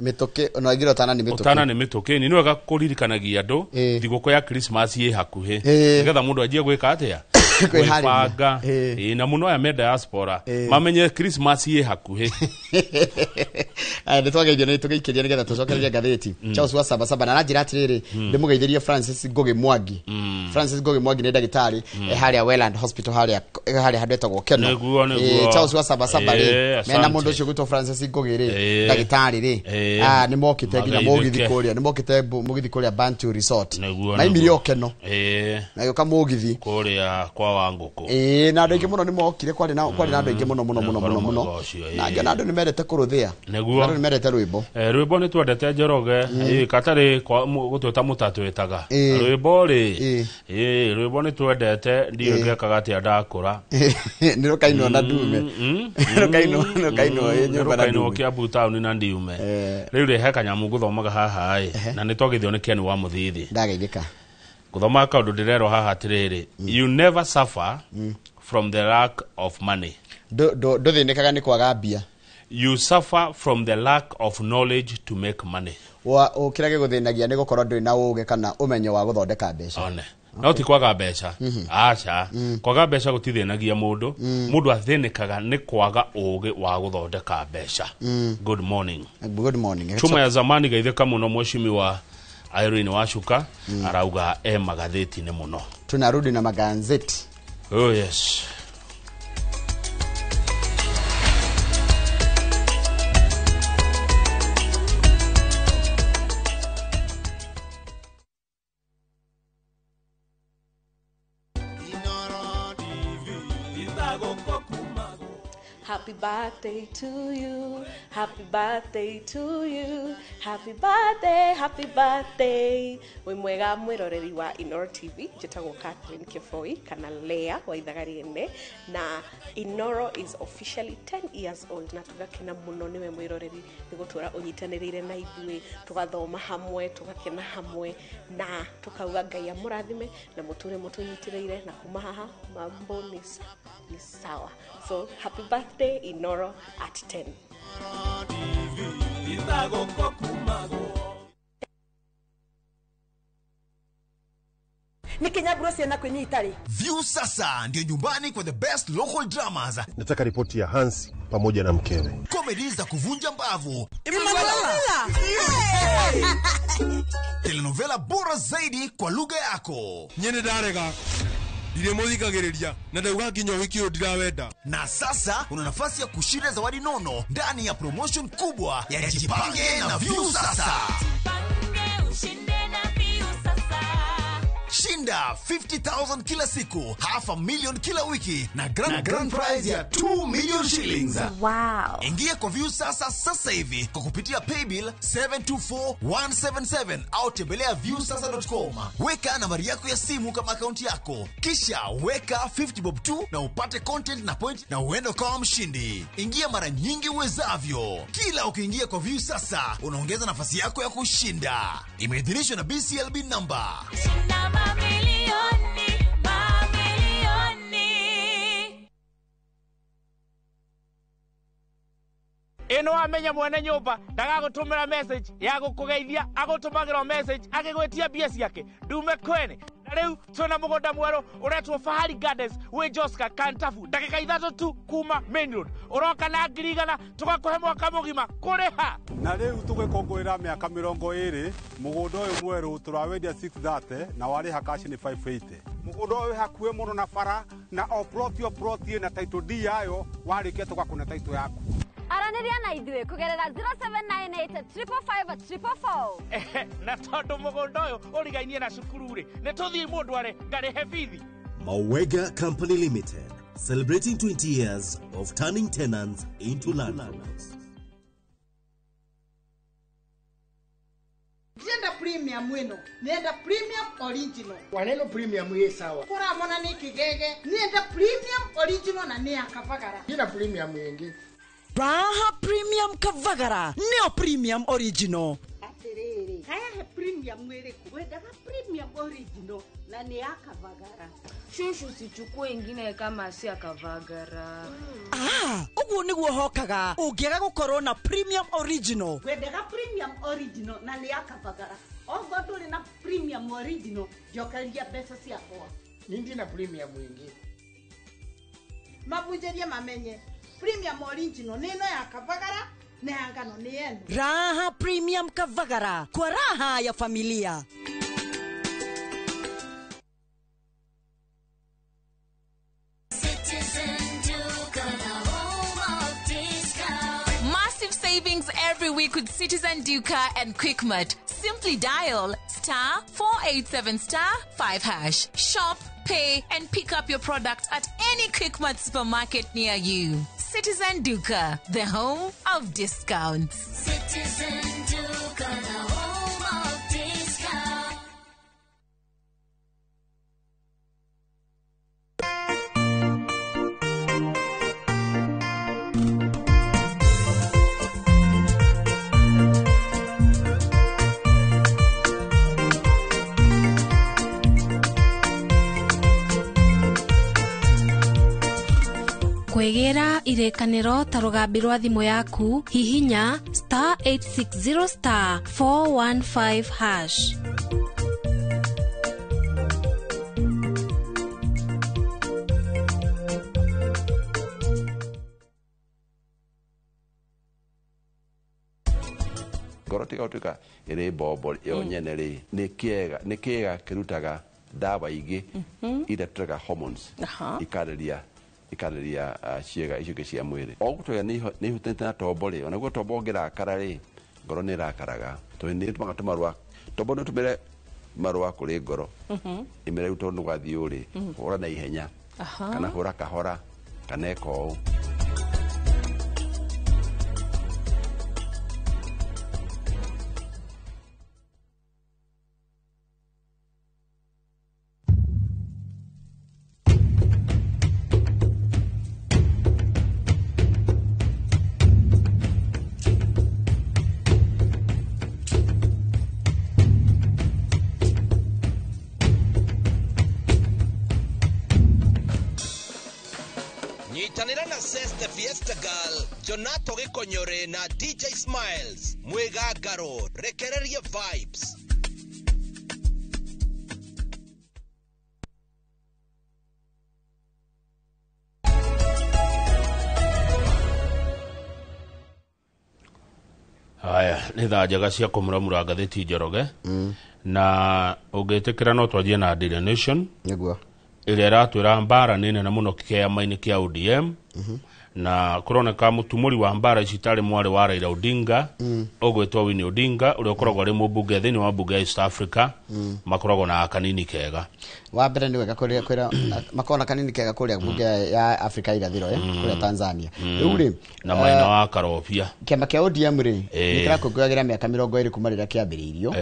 Speaker 1: mĩtũkĩ ona ngiro tana nĩ
Speaker 22: mĩtũkĩ ni nwega kũririkanagia andũ thigũkũ ya Christmas ĩ hakuhĩ nĩgetha mũndũ anjie gwĩka atĩa kwĩbanga na mũno aya me diaspora mamenye Christmas ĩ hakuhĩ
Speaker 1: nĩ twageithio nĩ tũgĩikĩria nĩgetha tũcokererie ngathĩti Charles wa Sabasaba na njĩra atĩrĩrĩ ndĩmũgeithĩrie Francis Ngũgĩ Mwangi nĩ ndagĩtarĩ harĩa Welland Hospital harĩa handũ etagwo Keno Charles wa Sabasaba mena mũndũ ũcio gwĩtwo Francis Ngũgĩ ndagĩtarĩ nĩ mokĩte nginya mũgithi kũrĩa Bantu Resort na imirio Keno na yoka mũgithi
Speaker 22: kũrĩa kwa Wangũkũ
Speaker 1: na andũ aingĩ mũno nĩ mokire kwari na andũ aingĩ mũno na ngena andũ nĩ mendete kũrũthĩa andũ nĩ mendete rwĩmbo
Speaker 22: nĩ twendete Njoroge katarĩ gũtwĩta mũtatũ wĩtaga rwĩmbo rwĩmbo nĩ twendete ndiũ ngekaga atĩ ndakũra
Speaker 1: nĩ rũkainwo na ndume
Speaker 22: rũkainwo Kiambu town na ndiume rĩu rĩhe kanyamu gũthomaga haha na nĩ twagithio nĩ Ken wa Mũthithi
Speaker 1: ndageithĩka
Speaker 22: gũthoma kaũndũ ndĩrerwo haha atĩrĩrĩ you never suffer from the lack of money
Speaker 1: ndũthĩnĩkaga nĩ kwaga mbia
Speaker 22: you suffer from the lack of knowledge to make money
Speaker 1: kĩrĩa gĩgũthĩnagia nĩ gũkorwo ndũrĩ na ũũgĩ kana ũmenyo wa gũthondeka mbeca
Speaker 22: no ti kwaga mbeca acha kwaga mbeca gũtithĩnagia mũndũ athĩnĩkaga nĩ kwaga ũũgĩ wa gũthondeka mbeca good morning chuma ya zamani geithĩka mũno Mheshimiwa Irene Wacuka arauga magathĩti-inĩ mũno
Speaker 1: tunarudi na magazeti
Speaker 22: oh yes
Speaker 5: Happy birthday to you. Happy birthday to you. Happy birthday, happy birthday. We mwega mwiroreri wa Inoro TV. Njĩtagwo Catherine Kĩboi kana Lea wa Ithagariene na Inoro is officially 10 years old na tugakena mũno niwe mwiroreri nĩgũtũra ũnyitanĩrĩire na ithuĩ tugathoma hamwe tugakena hamwe na tukauga Ngai amũrathime na mũtũre mũtũnyitĩrĩire na kuma haha mambo ni sawa. So happy birthday Inoro at 10.
Speaker 6: View sasa ndio nyumbani kwa the best local dramas.
Speaker 23: Nataka ripoti ya Hansi pamoja na mkewe.
Speaker 6: Comedy za kuvunja mbavu. Telenovela bora zaidi kwa lugha yako.
Speaker 4: Nyene darega. Ile muthikagiriria na ndauga nginya wiki ndirawenda.
Speaker 6: Na sasa una nafasi ya kushinda zawadi nono ndani ya promotion kubwa ya Jipange na View sasa. Shinda Shinda 50,000 kila siku, half a million kila wiki na grand prize ya 2 million shillings.
Speaker 3: Wow.
Speaker 6: Ingia kwa View sasa hivi kwa kupitia paybill 724177 au tembelea viewsasa.com. Weka nambari yako ya simu kama akaunti yako, kisha weka 50 bob tu na upate content na point na uende kama mshindi. Ingia mara nyingi uwezavyo. Kila ukiingia kwa View sasa unaongeza nafasi yako ya kushinda. Imeidhinishwa na BCLB number.
Speaker 3: Shinda mamilioni.
Speaker 7: Ino amenya mwene nyumba ndagagutumira message ya gukugeithia agutumagira message akigwetia bia ciake ndume kwene na riu twina mugunda mweru uretwo Fahari Gardens wi Joska Kantafu ndagika 3 tu kuma main road uroka na ngirigana tugakuhe mwaka mugima kuriha
Speaker 8: na riu tugikongorera miaka 20 mugunda uyu mweru turawendia 630 na wari hakashi ni 580 mugunda uyu hakuwe muno na bara na oplotio na title D yayo warikia tugakuna title yaku
Speaker 3: Araniria na ithuĩ kugerera 0798555444.
Speaker 7: Na tondu mugunda uyu urigainie na cukuru ri ni tuthii mundu are ngarihe bithi.
Speaker 24: Mawega Company Limited, celebrating 20 years of turning tenants into landlords.
Speaker 25: Nienda premium wino, nienda premium original. Waneno premium ye sawa. Kura mona ni kigege, nienda premium original na ni akavagara. Nienda premium yengi.
Speaker 26: Raha Premium Kavagara, neo Premium Original.
Speaker 25: Aterere, kaya he premium mwere kuweda premium original na ni akavagara.
Speaker 27: Shushu sichukue ingine kama si akavagara.
Speaker 26: Ugu niguo hokaga, ungiaga gukorwo na Premium Original.
Speaker 25: Weda premium original na ni akavagara. Ogo na premium original, jokalia pesa siakwa. Nindi na premium wingi. Mabunjeria mamenye. Premium original neno ya Kavagara na yangano ni yenu.
Speaker 26: Raha Premium Kavagara, kwa raha ya familia.
Speaker 28: Massive savings every week with Citizen Duka and Quickmart. Simply dial *487*5#. Shop, pay, and pick up your product at any Quickmart supermarket near you. Citizen Duka, the home of discounts.
Speaker 3: Citizen Duka, the home of discounts.
Speaker 29: Kwegera irekaniro ta rugambi rwa thimu yaku hihinya *860*415#.
Speaker 30: Ngoro tiga iri bobo yo nyene ri ni kiega kirutaga dawa igi ida traga hormones ikararia ciega icio cia mwiri ogutwe ni hutete na tombo ri ona go tombo ngira karari ngoro ni rakaraga to ni tumaga tumarwa tombo no tumire marwa kuri ngoro imere uto no gwathi uri ora na ihenya kana hura kahora kana eko
Speaker 15: Nyitanira na Seste Fiesta Girl, Jonato Gikonyore na DJ Smiles, Mwegagaro, rekereria vibes.
Speaker 22: Haya, ni thaa njega cia kumuramura ngathĩti Njoroge na ũngĩtĩkĩra no twanjie na Daily Nation
Speaker 1: nĩguo
Speaker 22: ĩrĩa ĩratwĩra mbara nĩ nene mũno kĩama-inĩ kĩa ODM na kuroneka mutumuri wa mbara citari mwari wa Raila Odinga ogwetwa Winnie Odinga uria ukoragwo ari mubunge thini wa bunge ya East Africa makoragwo na kanini kega
Speaker 1: wa mbere ni wega kwira makona kanini kega kuria bunge ya Africa irathiro kuria Tanzania uri
Speaker 22: na maina wa Karopia
Speaker 1: kiama kia ODM ri nikira kugoyagira miaka 20 kuma rira kiambiririo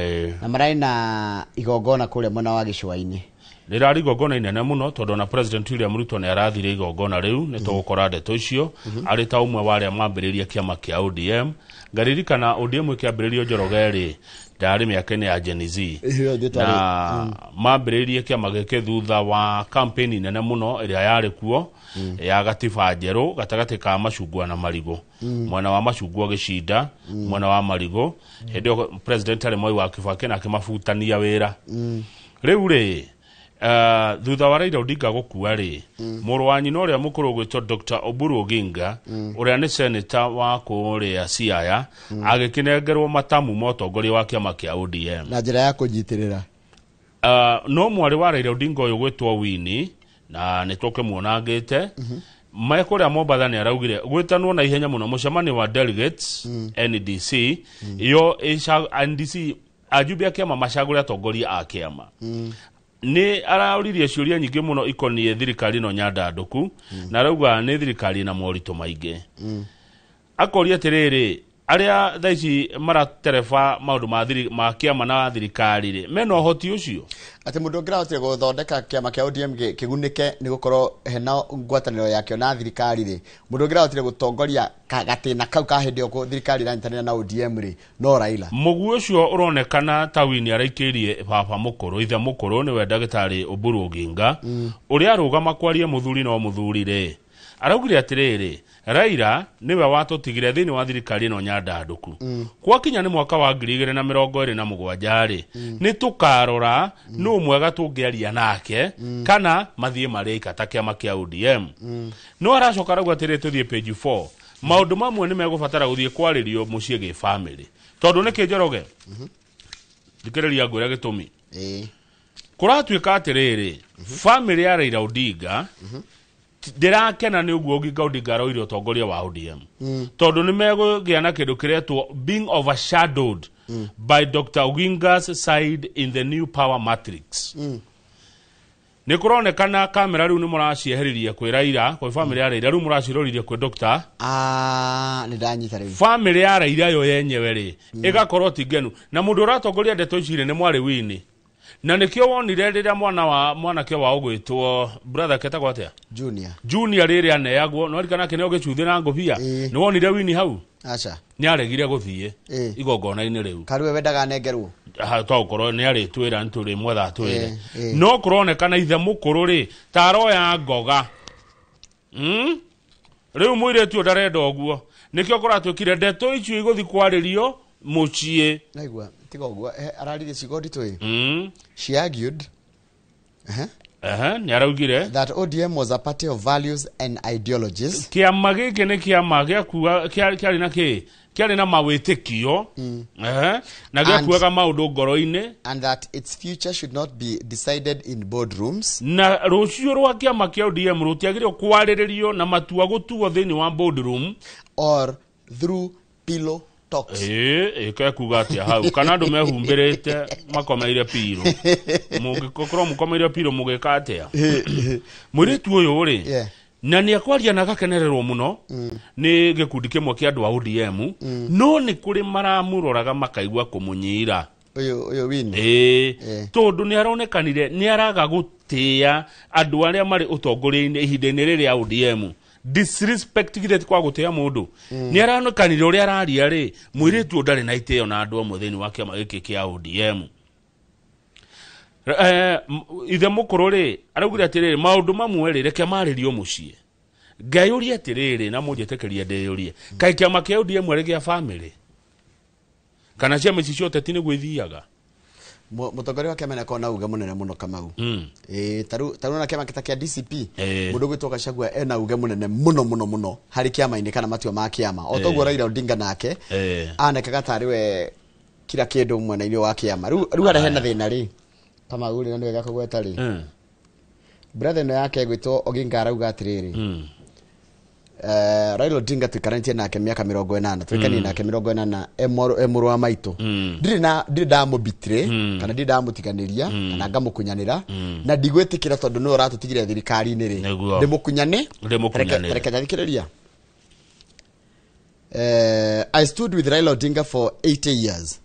Speaker 1: na marai na igongona kuria mwena wa Gicua-ini
Speaker 22: Nirari igongona inene muno tondu na President William Ruto ni arathire igongona riu ni tugukora ndeto icio ari ta umwe wa aria mwambiriria kiama kia ODM ngaririkana ODM ikiambiririo Njoroge ri ndari miaka-ini ya Gen Z na mwambiririe kiama gike thutha wa campaign nene muno iria yari kuo ya gatiba njeru gatagati ka Macungwa na Marigo mwana wa Macungwa gicinda mwana wa Marigo hendio President ari Moi wa Kibaki na akimafutania wira riu ri thutha wa Raila Odinga gukua ri muru wa nyina uria mukuru gwitwo Dr. Oburu Oginga uria ni senator wa kuria Siaya agikinengerwo matamu motongoria wa kiama kia ODM
Speaker 1: na njira ya kunyitirira
Speaker 22: no mwari wa Raila Odinga uyu gwitwo Winnie na nitoke muonangite Michael Mombasa ni araugire gwitanwo na ihenya muno mucemani wa delegates NDC iyo NDC ajubia kiama macagura atongoria a kiama ni arauririe ciuria nyingi muno ikonie thirikari no Nyandanduku na rauga ni thirikari na morito maingi akoria tiriri aria thaici maraterefa maundu ma kiama na thirikari ri meno hoti ucio
Speaker 1: ati mundu ngirahotire guthondeka kiama kia ODM kigunike ni gukorwo hena ngwataniro yakio na thirikari ri mundu ngirahotire gutongoria gatina kau ka hindi yo thirikari ranyitanira na ODM ri no Raila
Speaker 22: mugu ucio uronekana ta Winnie araikirie baba mukuru ithe mukuru ni we Dagitari Oburu Oginga uria arugama kwaria muthuri no muthuri ri araugire atiriri Raila niwe watutigire thini wa thirikari no Nyandanduku kwa kinya ni mwaka wa 2027 ri ni tukarora no mwega tungiaria nake kana mathie marika ta kiama kia ODM no aracoka rauga atiri tuthie page 4 maundu mamwe ni megubatara guthie kwaririo mucie gi family tondu ni Njoroge thikiriria ngwira gitumi kuratuika atiriri family ya Raila Odinga ndirakena ni uguo Odinga roire utongoria wa ODM tondu ni megugia na kindu kiretwo being overshadowed by Dr. Oginga's side in the new power matrix ni kuronekana kamera riu ni muraciehereria kwi Raila kwa family ya Raila riu muraciroririe kwi Dr.
Speaker 1: ni ndanyita riu
Speaker 22: family ya Raila yo yenyewe ri igakorwo tingenu na mundu uratongoria ndeto icire ni mwari Winnie na nikio wonire rira mwanake wa ogwitwo brother ketagwo atia junior riri aneagwo no rikana kene ogicuthira ngobia ni wonire Winnie hau
Speaker 1: acha
Speaker 22: ni aregire guthie igongona-ini riu
Speaker 1: kariwe wendaga nengerwo
Speaker 22: to ukorwo ni aritwira nturi mwetha twire no kuronekana ithe mukuru ri taro ya ngoga riu mwire tu ndarenda oguo nikio kuratwikire ndeto icio iguthi kwaririo mucie
Speaker 1: naigua tigoguo araririe cigodi twi she argued
Speaker 22: ni araugire
Speaker 1: that ODM was a party of values and ideologies
Speaker 22: kiama giki ni kiama gia kuwa kiari na kiari na mawitikio na gia kuaga maundu ngoro-ini
Speaker 1: and that its future should not be decided in boardrooms
Speaker 22: na rucio rwa kiama kia ODM rutiagirio kwariririo na matua gutuo thini wa boardroom
Speaker 1: or through pillow talks
Speaker 22: ika kuga atia hau kana andu mehumbirite makomeire piro mugikokoro mukomeire piro mugika atia muritu uyu ri na ni akwaria na gakenererwo muno ni gikundi kimwe kia andu a ODM no ni kuri maramuroraga makaigwa kumunyira
Speaker 1: uyu Winnie
Speaker 22: tondu ni aronekanire ni araga gutia andu aria mari utongoria-ini ihinda-ini riri ODM disrespect githeti kwa gutia mundu ni aranekanire uria araria ri mwiritu ndari na iteo na andu amwe thini wa kiama giki kia ODM ithe mukuru ri araugire atiriri maundu mamwe ri reke maririo mucie ngayuria atiriri na munjetekeria ndeyurie kai kiama kia ODM ri gia family kana ciama ici ciothe ti ni gwithiaga
Speaker 1: mutongoria wa kiama kona uga munene muno Kamau taru na kiama kitakia DCP mundu gwitwo Gachagua ena uga munene muno hari kiama-ini kana matua ma kiama otoguo Raila Odinga nake anekaga tariwe kila kindu mwena-ini wa kiama riu hara hena thina ri Kamau ri ndio gakugweta ri brother no yake gwitwo Oginga arauga atiriri Raila Odinga tuikarantie nake miaka 80 twikanie nake 80 emuru wa maitu ndiri ndamu bitre kana ndiri ndamu tikaniria kana ngamukunyanira na ndigwetikira tondu no ratutigire thirikari ni ri ndimukunyane reke thikiriria I stood with Raila Odinga for 80 years.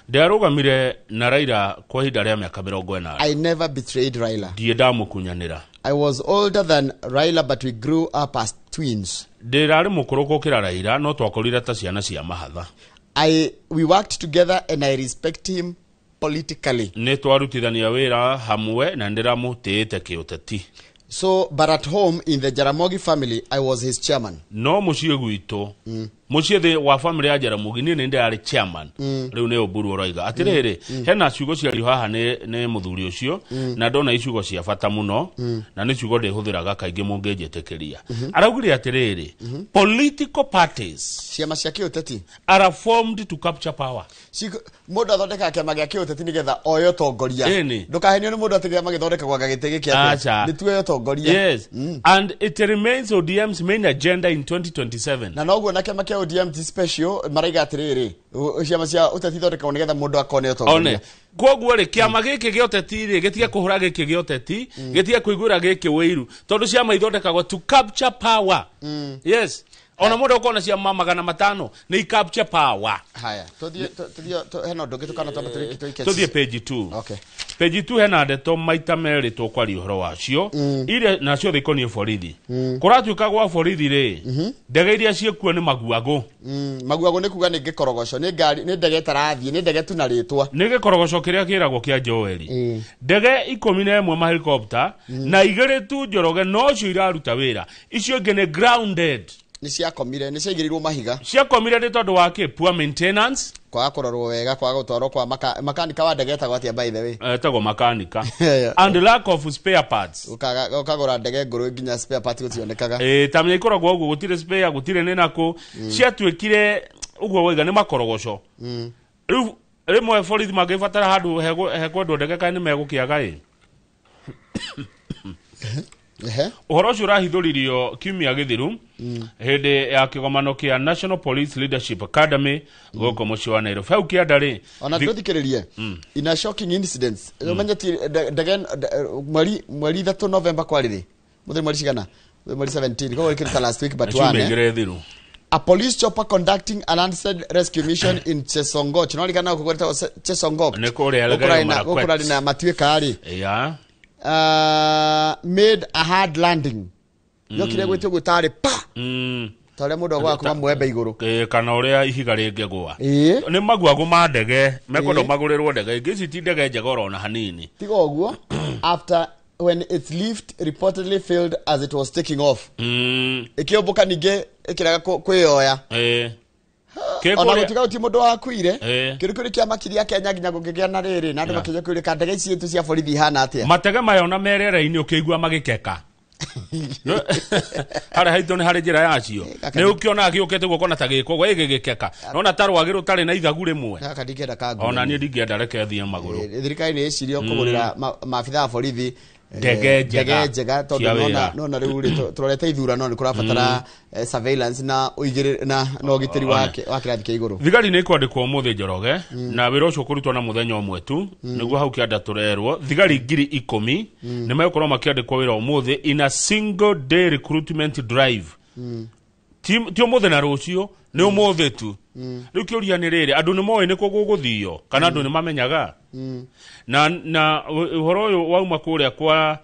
Speaker 22: Ndiarugamire na Raila kwa ihinda rĩa miaka 80.
Speaker 1: I never betrayed Raila.
Speaker 22: Ndiye ndamukunyanira.
Speaker 1: I was older than Raila, but we grew up as twins.
Speaker 22: Ndirari mukuru gukira Raila no twakorire ta ciana cia mahatha.
Speaker 1: We worked together and I respect him politically.
Speaker 22: Ne twarutithania wira hamwe na ndiramutite kiuteti.
Speaker 1: So, but at home in the Jaramogi family, I was his chairman.
Speaker 22: No mucie gwito. Mucie the wa family ya Jaramogi ni ndi ari chairman. Riu ne Oburu Oreiga. Atirere, hena ciugo cia haha ne muthuri ucio na ndona iciugo cia bata muno na ni ciugo ndihuthiraga kaingi mungejetekeria. Araugire atirere, political parties
Speaker 1: ciama cia kiuteti
Speaker 22: are formed to capture power.
Speaker 1: Mundu athondeka kiama gia kiuteti nigetha oyo tongoria. Ndukahenio ni mundu atigira magithondeka kwa gagitege kia. Ni tuwe tongoria.
Speaker 22: Yes. And it remains ODM's main agenda in 2027.
Speaker 1: Na noguo na kiama kia ODM ti special maraiga atiriri. Ciama cia uteti thondeka nigetha mundu akone tongoria.
Speaker 22: Koguo ri kiama giki gioteti ri gitige kuhura giki gioteti gitige kuigura giki wiru tondu ciama ithondekagwo to capture power. Yes. Ona mundu ukona ciama 500 ni capture power.
Speaker 1: Haya tuthie hena ndoge tukana twambatiriki
Speaker 22: tuthie page 2.
Speaker 1: Okay.
Speaker 22: Page 2 hena ndeto maita meri tukwari uhoro wacio ile nacio thikonie borithi kuratuika gwa borithi ri ndege iria ciekuo ni maguago.
Speaker 1: Maguago ni kuga ni ngikorogoco ni ngari ni ndege tarathie ni ndege tunaritwa
Speaker 22: ni ngikorogoco kiria kiragwo kia Joeli ndege 11 ma helicopter na igere tu Njoroge no cio iraruta wira icio nge ni grounded.
Speaker 1: Ni ciakomire ni ciagirirwo mahiga
Speaker 22: ciakomire ni tondu wake poor maintenance
Speaker 1: kwa kurorwo wega kwa gutwarwo kwa makanika wa ndege etagwo atia by the way
Speaker 22: etagwo makanika and lack of spare parts
Speaker 1: ukagura ndege nguru nginya spare parts gutionekaga
Speaker 22: tamya ikoragwo uguo gutire spare gutire ni nako ciatwikire uguo wega ni makorogoco riu rimwe borithi magibatara handu hekwendwo ndege kana ni megukiaga uhoro ucio urahithuririo kiumia githiru hindi ya kigomano kia National Police Leadership Academy goko muci wa Nairobi au kiandari
Speaker 1: ona tuthikiririe in a shocking incidents umenyeti ndege mweri 3 November kwariri mutheri mweri cigana mweri 17 ko wikirita last week but one a police chopper conducting an unanswered rescue mission in Chesongoch no ligana kukweta Chesongoch
Speaker 22: ne ko ria
Speaker 1: ukura na matuika ari made a hard landing yokire gwitwo gutari pa tore mundu gwa kuma mwembe iguru
Speaker 22: kana uria ihiga ringegwa ni maguago ma ndege mekondo magurirwo ndege ngici ti ndege njegoro na hanini
Speaker 1: tigo uguo after when its lift reportedly failed as it was taking off ikioboka ninge ikiraga kwioya ona gutiga uti mundu wakuire kirikuri kia makiria Kenya nginya gugigia na riri na andu makija kwire ka ndege citu cia borithi hana atia
Speaker 22: matege mayo na merere-ini ukigua magikeka hara haito ni hari njira yacio ni ukiona agiukete guko na tagiko gwe gigikeka nona tarwagiru tari na ithagu rimwe
Speaker 1: kaka ndingenda kangu
Speaker 22: ona ni ndingenda reke thie maguru
Speaker 1: thirikari ni icirio kugurira maabitha a borithi
Speaker 22: ndege
Speaker 1: njega tondu nona riu turorete ithurano ni kurabatara surveillance na uigire na ugitiri wa kirathi kia iguru
Speaker 22: thigari ni kwandikwo umuthi Njoroge na wira ucio kurutwo na muthenya umwe tu niguo hau kianda turerwo thigari 10,000 ni mekorwo makiandikwo wira umuthi in a single day recruitment drive ti umuthi na rucio ni umuthi tu riu kiuria ni riri andu ni moe ni kuguguthio kana andu ni mamenyaga na uhoro uyu wauma kuria kwa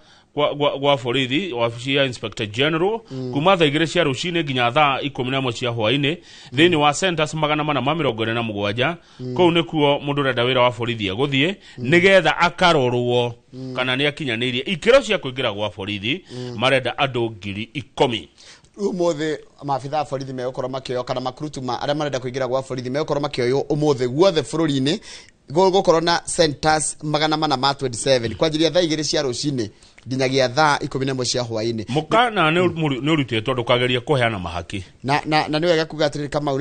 Speaker 22: borithi wabici ya Inspector General kuma thaa 2 cia rucini nginya thaa 11 cia hwaini thiini wa centers 447 kou nikuo mundu renda wira wa borithi eguthie nigetha akarorwo kana ni akinyanirie ikiro cia kuingira gwa borithi marenda andu 10,000
Speaker 1: umuthi maabitha borithi megukora makioyo kana makurutu aria marenda kuingira gwa borithi megukora makioyo umuthi guothe bururi-ini gukorwo na centers 427 kwanjiria thaa 2 cia rucini nginyagia thaa 11 cia hwaini.
Speaker 22: Mukana ni urutite tondu kageria kuheana mahaki
Speaker 1: na ni wega kuga atiri kama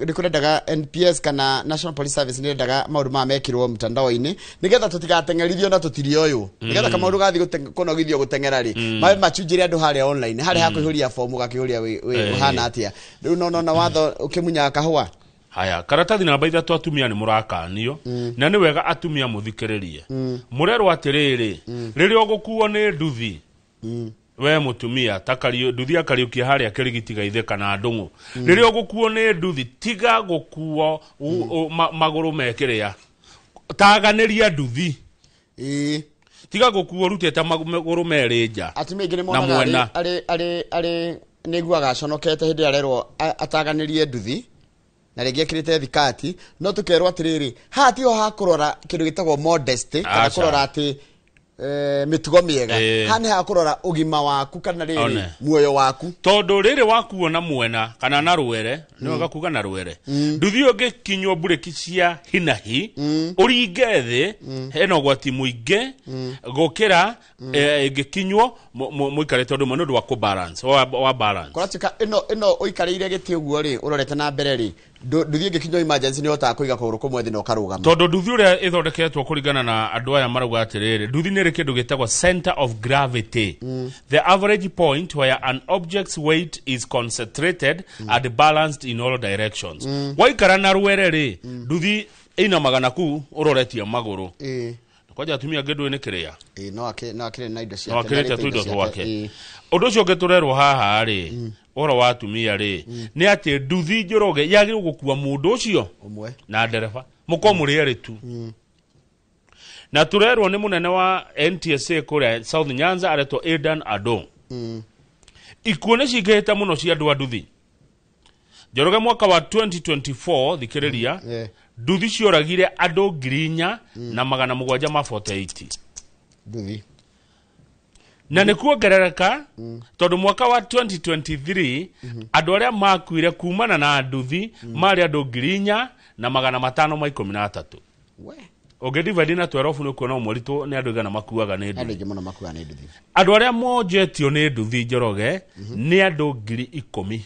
Speaker 1: ni kurendaga NPS kana National Police Service ni rendaga maundu ma mekirwo mtandao-ini nigetha tutigatengerithio na tutirio uyu nigetha kama undu gathi kunogithio gutengera ri mawe machunjire andu haria online haria hakuhuria fomu gakihuria we hana atia riu no watho ukimunya kahua.
Speaker 22: Haya, karatathi namba 3 atumia ni murakanio na ni wega atumia muthikiririe murerwo atiriri riri ogukuo ni nduthi we mutumia takario nduthi akariukia haria kirigiti gaithe kana ndungu riri ogukuo ni nduthi tiga gukuo maguru mekiria taganiria nduthi tiga gukuo rutete maguru merija
Speaker 1: atumia ingine mona ari niguaga conokete hindi arerwo ataganirie nduthi na rege kirite thikati no tukerwo atiriri hati ho hakurora kindu gitagwo modesty kana kurora ati mitugo miega hane hakurora ugima waku kana riri muoyo waku
Speaker 22: tondu riri wakuo na mwena kana na ruere no gakuga na ruere nduthi ungi kinywo bureki cia hinahi uringe thi heno gwati muinge gukira gikinywo muikare tondu mano ndwa ku balance wa balance
Speaker 1: koratika ino uikareire giti uguo ri urorete na mbere ri nduthi ngikinywo emergency ni hota kuiga kuguru kumwe thi no karugama
Speaker 22: tondu nduthi uria ithondeketwo kuringana na andu aya maruga atiriri nduthi ni kindu gitagwo center of gravity the average point where an object's weight is concentrated and balanced in all directions waikara na ruere ri nduthi ina magana ku uroretia maguru kwaja atumia ngedu ni kiria
Speaker 1: no akire na indo cia
Speaker 22: no akire tuindo twake undu ucio ngeturerwo haha ri oro wa atumia ri ni ati nduthi njoroge yagirwo gukua mundu ucio
Speaker 1: umwe
Speaker 22: na ndereba mukomuri ri tu na turerwo ni munene wa NTSA kure South Nyanza areto Aidan Ado ikuone cigete muno cia andu nduthi njoroge mwaka wa 2024 thikiriria nduthi cioragire andu 4,000 na 748
Speaker 1: nduthi
Speaker 22: na ni kuongerereka tondu mwaka wa 2023 andu aria makuire kumana na nduthi mari andu 4,000 na 513
Speaker 1: we
Speaker 22: ogedivadi na 12 ni kuona umuritu ni andu igana makuaga ni nduthi
Speaker 1: andu muno makuaga ni nduthi
Speaker 22: andu aria mojetio ni nduthi njoroge ni andu 10,000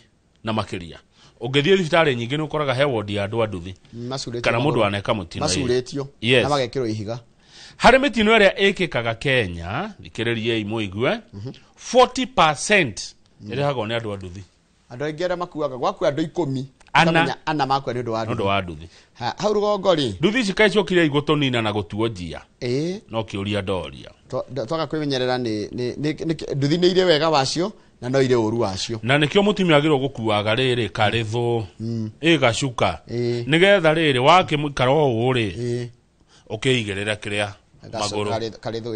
Speaker 22: na makiria ogethie thibitari nyingi ni ukoraga he ward ya andu a nduthi kana mundu aneka mutino
Speaker 1: masuretio na magekirwo ihiga
Speaker 22: hari mitino iria ikikaga Kenya thikiririe imuigue 40% irihagwo ni andu a nduthi
Speaker 1: andu aingi aria makuaga gwaku andu 10 ana makwa ni
Speaker 22: andu a nduthi
Speaker 1: hau rugongo ri
Speaker 22: nduthi cikaicokire igutonina na gutuo njia no kiuria ndoria
Speaker 1: twaga kwimenyerera ni nduthi ni ire wega wacio na no ire uru wacio
Speaker 22: na nikio mutumia agirwo gukuaga riri karithu igacuka nigetha riri wake muikaro uri ukeigerera kiria maguru
Speaker 1: karithu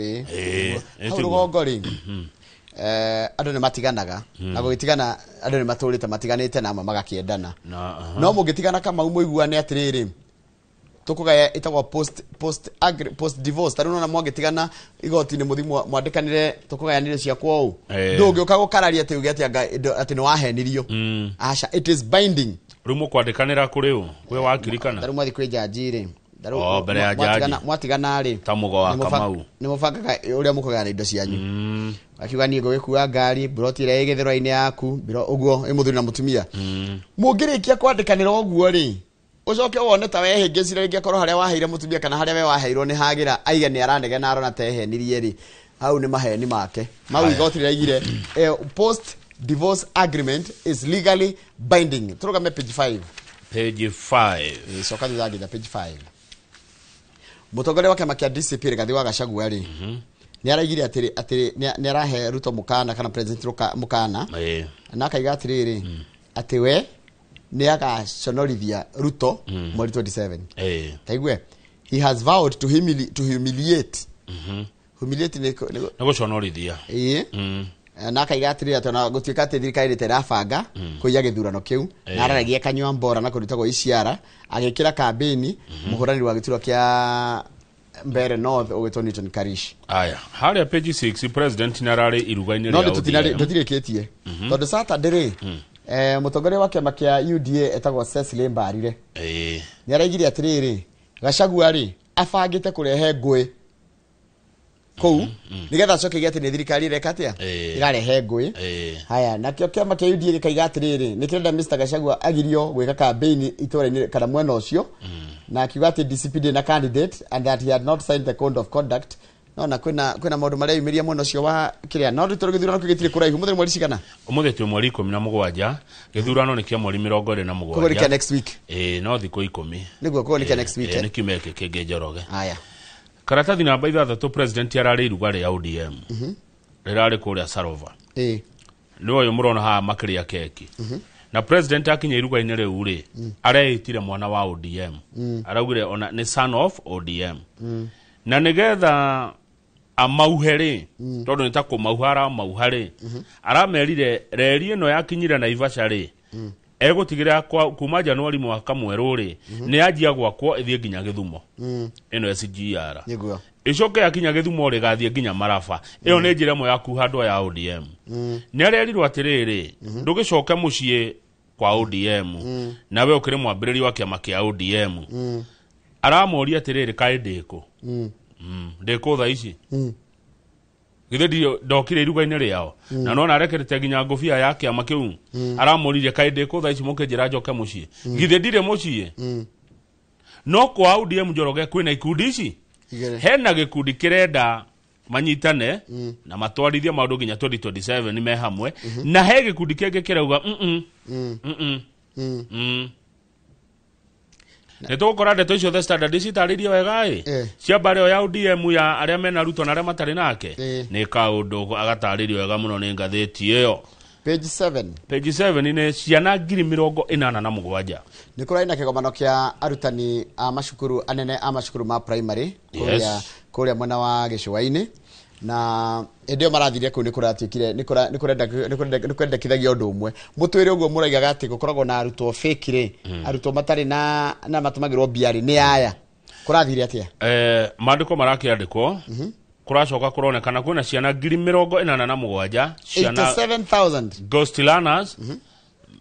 Speaker 1: hau rugongo ri andu ni matiganaga na gugitigana andu ni maturite matiganite na magakiendana no mugitigana kama umuiguane atiriri tukugaya itagwa post divorce taruno na mwagitigana igoti ni muthimu mwandikanire tukugayanire cia kwao ndungi ukagukararia ati ugi ati no wahenirio asha it is binding
Speaker 22: rumo kwandikanira kuri u kwe wakirikana
Speaker 1: tarumo thi kwi jajiri
Speaker 22: mbere ya jaji
Speaker 1: mwatigana ri
Speaker 22: tamugo wa Kamau
Speaker 1: ni mubangaga uria mukugana indo cianyu akiuga ni ngwikua ngari broti ire igethero-ini yaku biro uguo imuthuri na mutumia mungirikia kwandikanira uguo ri ucoke wone ta wehingicire ringi korwo haria waheire mutumia kana haria we waheirwo ni hagira aiga ni aranege na arona tehenirie ri hau ni maheni make mau igoti riraigire post divorce agreement is legally binding turugame page 5 soka thagi na page 5 mutogore wake makia DCP rigathi wa Gachagua ri ni araigire atiri ni arahe Ruto mukana kana president mukana na akaiga atiriri ati we ni agaconorithia Ruto mweri 27 taigwe he has vowed to humiliate humiliate ni
Speaker 22: guconorithia
Speaker 1: na akaiga atiriri atona gutuika ati thirikari terabanga kuiya githurano kiu na araragia kanywa mbora na kurutagwo iciara agikira kambeni muhurani wa gituro kia Mbere North Ogitoniton Karish
Speaker 22: aya haria page 6 president narari irugaini
Speaker 1: ria no tutirikitie tondu Saturday mutongore wake makia UDA etagwo Cecily Mbarire ni araigire atiriri Gachagua ri abangite kurehe ngui kou nigetha acoke igati ni thirikari reka atia irarehe ngui haya nakio kiama kia UDA gikaiga atiriri nikirenda Mr Gachagua agirio gwika campaign itora-ini kana mwena ucio na akiuga ati DCP na candidate and that he had not signed the code of conduct na kwina maundu maria yumiria mwena ucio wa kiria no ritoro githurano kigitire kuraihu muthenya mweri cigana
Speaker 22: umuthi tu mweri 17 githurano ni kia mweri 27
Speaker 1: kugorika next week
Speaker 22: no thiko 10
Speaker 1: niguo kugorika next week
Speaker 22: ni kimeke kenge Njoroge
Speaker 1: haya
Speaker 22: karatathi namba 6 president yarari iruga ria ODM rirari kuria Sarova ni uyu murona ha makiria keki na president akinya iruga-ini riu ri areitire mwana wa ODM araugire ona ni son of ODM na nigetha amauhere tondu ni ta kumauhara mauhare aramerire reri ino yakinyire Naivasha ri egutigira kuma Januari mwaka mweru ri ni ajia gwakwo ithie nginya Githumo ino SGR
Speaker 1: niguo
Speaker 22: icoke yakinya Githumo ri gathie nginya Marafa iyo ni njira mwe yaku handwa ya ODM ni arerirwo atiriri ndugicoke mucie kwa ODM nawe ukire mwambiriri wa kiama kia ODM aramoria atiriri kai ndiko ndiko tha ici githe ndokire iruga-ini riao na nona arekerete nginya ngofia ya kiama kiu aramoririe kai ndiko tha ici muke njira njoke mucie githe ndire mucie no kwa ODM Njoroge kwina ikundi ici hena gikundi kirenda manyitane na matwarithia maundu nginya 2027 ni me hamwe na he gikundi kingi kirauga Netokora ndeto icio the Standard citaririe wega cia bare ya ODM ya aria mena Ruto na aria matari nake ni kaundu agataririo wega muno ni ngatheti iyo
Speaker 1: page 7
Speaker 22: ni ciana 87,000
Speaker 1: ni kuraina kigomano kia arutani a mashukuru anene a mashukuru ma primary kuria mwena wa Gicua-ini na endio marathiria ku ni kuratuikire ni kurenda kithagia undu umwe mutwire uguo muraigaga ati gukoragwo na arutwo fake ri arutwo matari na matumagirwo biari ni aya kurathiria atia
Speaker 22: mandiko marakiandikwo kuracoka kuronekana kwina ciana 87,000 ciana
Speaker 1: 87,000
Speaker 22: ghost learners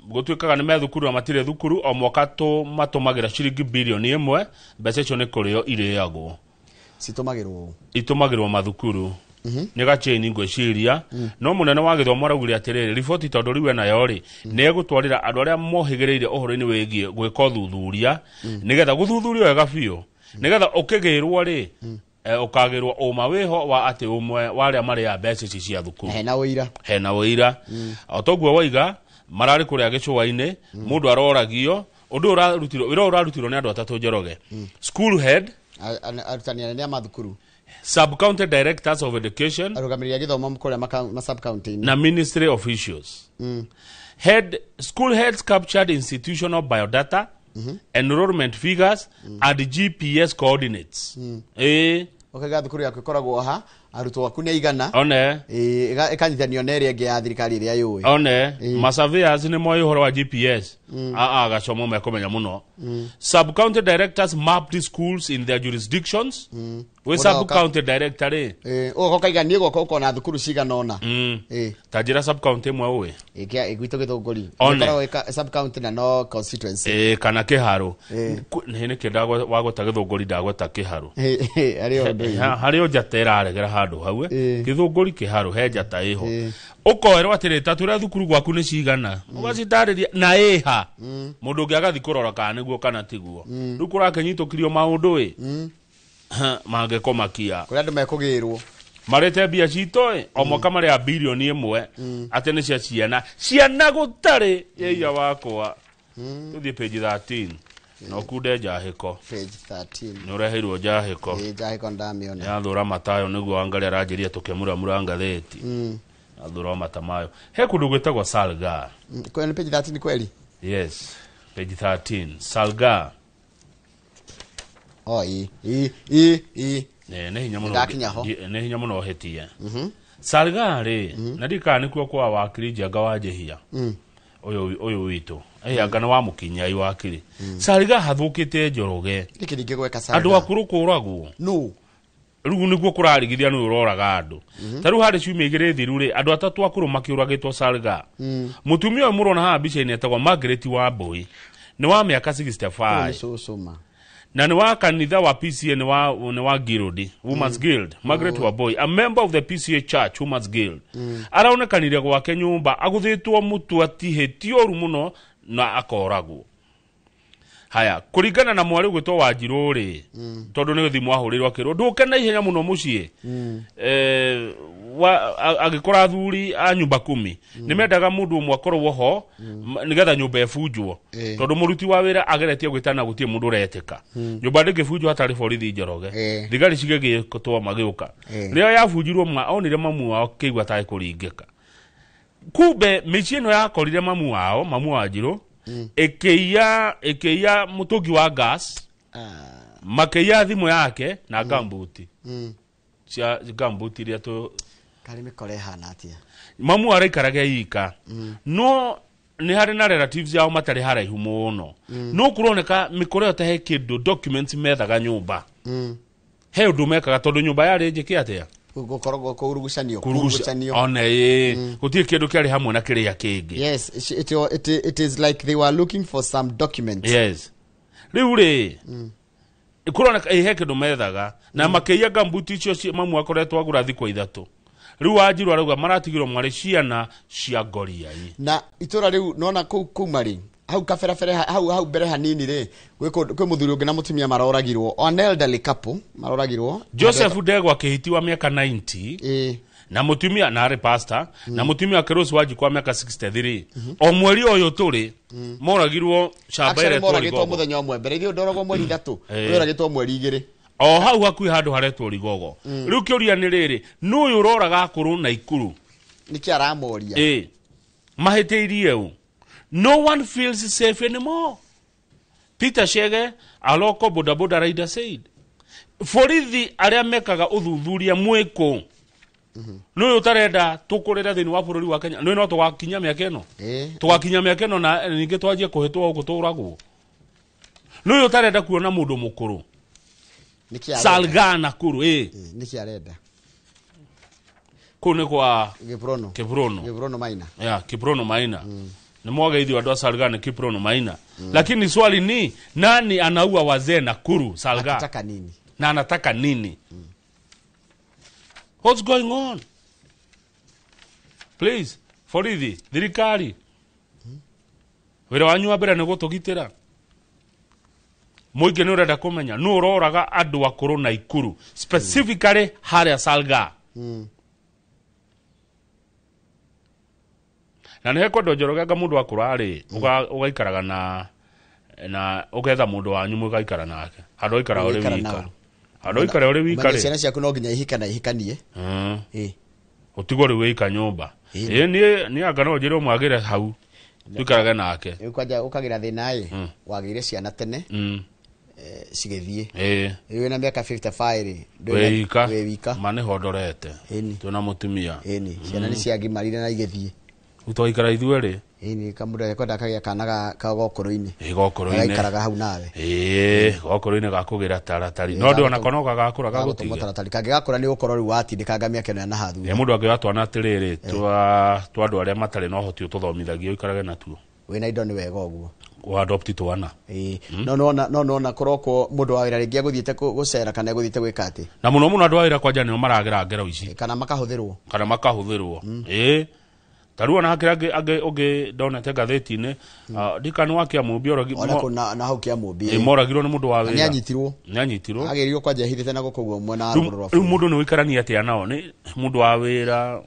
Speaker 22: gutuikaga ni methukuru amatire thukuru o mwaka tu matumagira ciringi bilioni 1 mbeca icio ni kurio iriagwo itumagirwo mathukuru ni gacheni ngweciria no munene wa githomo araugire atiriri riboti tondu riwe nayo ri ni egutwarira andu aria mohigireire uhoro-ini wigie gwika uthuthuria nigetha guthuthurio wega biu nigetha ukigirwo ri ukagirwo uma wiho wa ati umwe waria mari ya mbeca ici cia thukuru hena wira otoguo waiga marari kuria Gicua-ini mundu aroragio undu urarutirwo ni andu atatu Njoroge school head
Speaker 1: arutani anene a mathukuru
Speaker 22: sub-county directors of education
Speaker 1: arugamiria githomo kuria ma sub-county
Speaker 22: na ministry officials school heads captured institutional biodata enrollment figures and GPS coordinates
Speaker 1: okaga thukuru yaku ikoragwo ha arutwo aku ni igana
Speaker 22: one
Speaker 1: ikanyithanio na ĩrĩa ĩngĩ ya thirikari ĩrĩa yũĩ
Speaker 22: one masurveyors ni moĩ ũhoro wa GPS gacomo mekomenya muno sub-county directors mapped schools in their jurisdictions we sub-county director
Speaker 1: ũgoka igani ũgoka ũkona thukuru cigana ona
Speaker 22: ta njĩra sub-county ĩmwe ũĩ
Speaker 1: gwitũ Gĩthũngũri ũkoragwo sub-county na no constituency
Speaker 22: kana Kĩharũ nĩ kĩenda wagweta Gĩthũngũri ndagweta Kĩharũ harĩ njata ĩraregera handũ hau Gĩthũngũri Kĩharũ he njata ĩho ukoerwo atirĩ tatũra thukuru gwaku nĩ cigana ũgacitarĩria na ĩha mũndũ ũngĩ agathi kũrora kana nĩguo kana tiguo rĩu kũrakenyitũkirio maũndũ mangĩkomakia
Speaker 1: kũrĩa andũ mekũgĩrwo
Speaker 22: marete mbia citũ o mwaka marĩ a bilioni 1 atĩ nĩ cia ciana gũtarĩ yaiya wakwa tũthiĩ page 13 no kunde njahĩko
Speaker 1: page 13
Speaker 22: nĩ ũreheirwo njahĩko
Speaker 1: njahĩko ndamĩona
Speaker 22: yathũra matayo nĩguo angarĩ aranjĩria tũkĩmuramura ngathĩti athũra mata mayo he kũndũ gwĩtagwo Salga
Speaker 1: kwani page 13 kweli
Speaker 22: yes page 13 Salga nĩ hinya mũno hĩtie Salga rĩ na ndika nĩkuo kwa wakiri Njenga wa Njĩhia ũyũ witũ anga nĩ wa mũkinyai wakiri Salga hathũkĩte Njoroge andũ akũrũ kũragwo rĩu nĩguo kũrarigithia nĩ ũroraga andũ ta rĩu harĩ ciumia igĩrĩ thiru rĩ andũ atatũ akũrũ makĩũragĩtwo Salga mũtumia ũyũ mũrona haha mbica-inĩ etagwo Margaret Wambui nĩ wa mĩaka 65 na ni wa kanitha wa PCA ni wa Guild, Women's Guild, Margaret Waboi, a member of the PCA Church, Women's Guild. Araonekanire gwake nyumba aguthitwo mutu atihitio ru muno na akoragwo. Haya, kuringana na mwari gwitwo Wanjiru ri, tondu ni thimu ahurirwo akirwo nduke na ihenya muno mucie. Agikora athuri a nyumba 10 nimendaga mundu umwe akorwo ho nigetha nyumba ebunjwo tondu muruti wa wira ageretie gwitana gutie mundu reteka nyumba ndingibunjwo hatari borithi njoroge thigari cigigitwo magiuka rio yabunjirwo onire mamu wao kigwa tae kuringika kumbe mici ino yakorire mamu wao mamu Wanjiru ekeia mutungi wa gas makeia thimu yake na gambuti cia gambuti ria to
Speaker 1: kari mikore hana atia
Speaker 22: mamu araikaraga yika no ni hari na relatives yao matari haraihu muno no kuroneka mikore yote he kindu documents methaga nyumba he undu mekaga tondu nyumba yari njiki atia
Speaker 1: gukorwo kurugucanio
Speaker 22: one gutie kindu kiari hamwe na kiria kingi.
Speaker 1: Yes, it is like they were looking for some documents.
Speaker 22: Yes, riu ri kuroneka he kindu methaga na makeia gambuti icio mamu akoretwo agura thikũ 3 riu Wanjiru arauga maratigirwo mwari ciana cia ngoriai
Speaker 1: na itura riu nona ku mari hau kaferafere hau mbere hanini ri kwi muthuri ungi na mutumia maroragirwo on elderly couple maroragirwo
Speaker 22: Joseph Ndegwa kihiti wa miaka 90 na mutumia na ari pastor na mutumia Kerosi Wanjiru kwa miaka 63 o mweri oyo turi moragirwo shambere
Speaker 1: moragitwo muthenya omwe mbere ithio ndoragwo mweri 3 moragitwo mweri 2
Speaker 22: o hau hakui handu haretwo Rigogo riu kiuria ni riri nuyu uroraga akuru na ikuru
Speaker 1: niki aramoria
Speaker 22: mahiteirie u no one feels safe anymore. Peter Shege aloko bodaboda rider said borithi aria mekaga uthuthuria mwiko nuyu tarenda tukurira thini wa bururi wa Kenya no tugakinya miaka ino tugakinya miaka ino na ninge twanjie kuhitwo guturagwo nuyu tarenda kuona mundu mukuru Salgana kuru
Speaker 1: niki arenda
Speaker 22: kune kwa
Speaker 1: Kiprono Maina
Speaker 22: Kiprono Maina ni mwageithio andu Salgana Kiprono Maina lakini swali ni nani anaua wazee Nakuru Salga
Speaker 1: anataka nini
Speaker 22: na anataka nini what's going on please borithi thirikari wira wanyu wa mbere ni gutugitira muingi ni urenda kumenya nu uroraga andu akuru na ikuru specifically haria Salga na ne ko Njoroge mundu akuru ari ugaikaraga na ugetha mundu wanyu mugaikara nake handu ikara uri wika handu ikara uri wika ri
Speaker 1: ciana ciaku no nginya ihika na ihikanie
Speaker 22: utigwo ri wika nyumba ni anga no njire mwagire hau tukaraga nake
Speaker 1: ukwaja ukagira thina wagire ciana tene cigithie wina miaka 55
Speaker 22: we wika mane hodorete tuna mutumia
Speaker 1: ciana ni ciagimarire na igithie
Speaker 22: utoikara ithuĩ ri
Speaker 1: ni kamuda kwenda kagia kanaga kagokoro-ini
Speaker 22: gokoro-ini
Speaker 1: aikaraga hau nawe
Speaker 22: gokoro-ini gakugira taratari no ndi ona konoka gakura gagutiga
Speaker 1: taratari kagakura ni ukoro ri watindikaga miaka ino na hathu
Speaker 22: mundu angi watwana atiriri twandu aria matari no hoti ututhomithagia ikarage natuo
Speaker 1: wina indo ni wega uguo
Speaker 22: wa adopt twana
Speaker 1: no koroko mundu wa wira ringi aguthiete gucera kana aguthiete gwikati
Speaker 22: na muno andu a wira kwanja ni maragira ngero ici
Speaker 1: kana
Speaker 22: makahuthirwo Tarua na hakira age donate gatheti-ini dikani wakia mubiorogi
Speaker 1: na hau kia mubi
Speaker 22: moragirwo ni mundu wa wira
Speaker 1: ni anyitirwo agerirwo kwanja hithite na gukugwo mwana aruguru
Speaker 22: rwa mundu ni wikarania atia nao ni mundu wa wira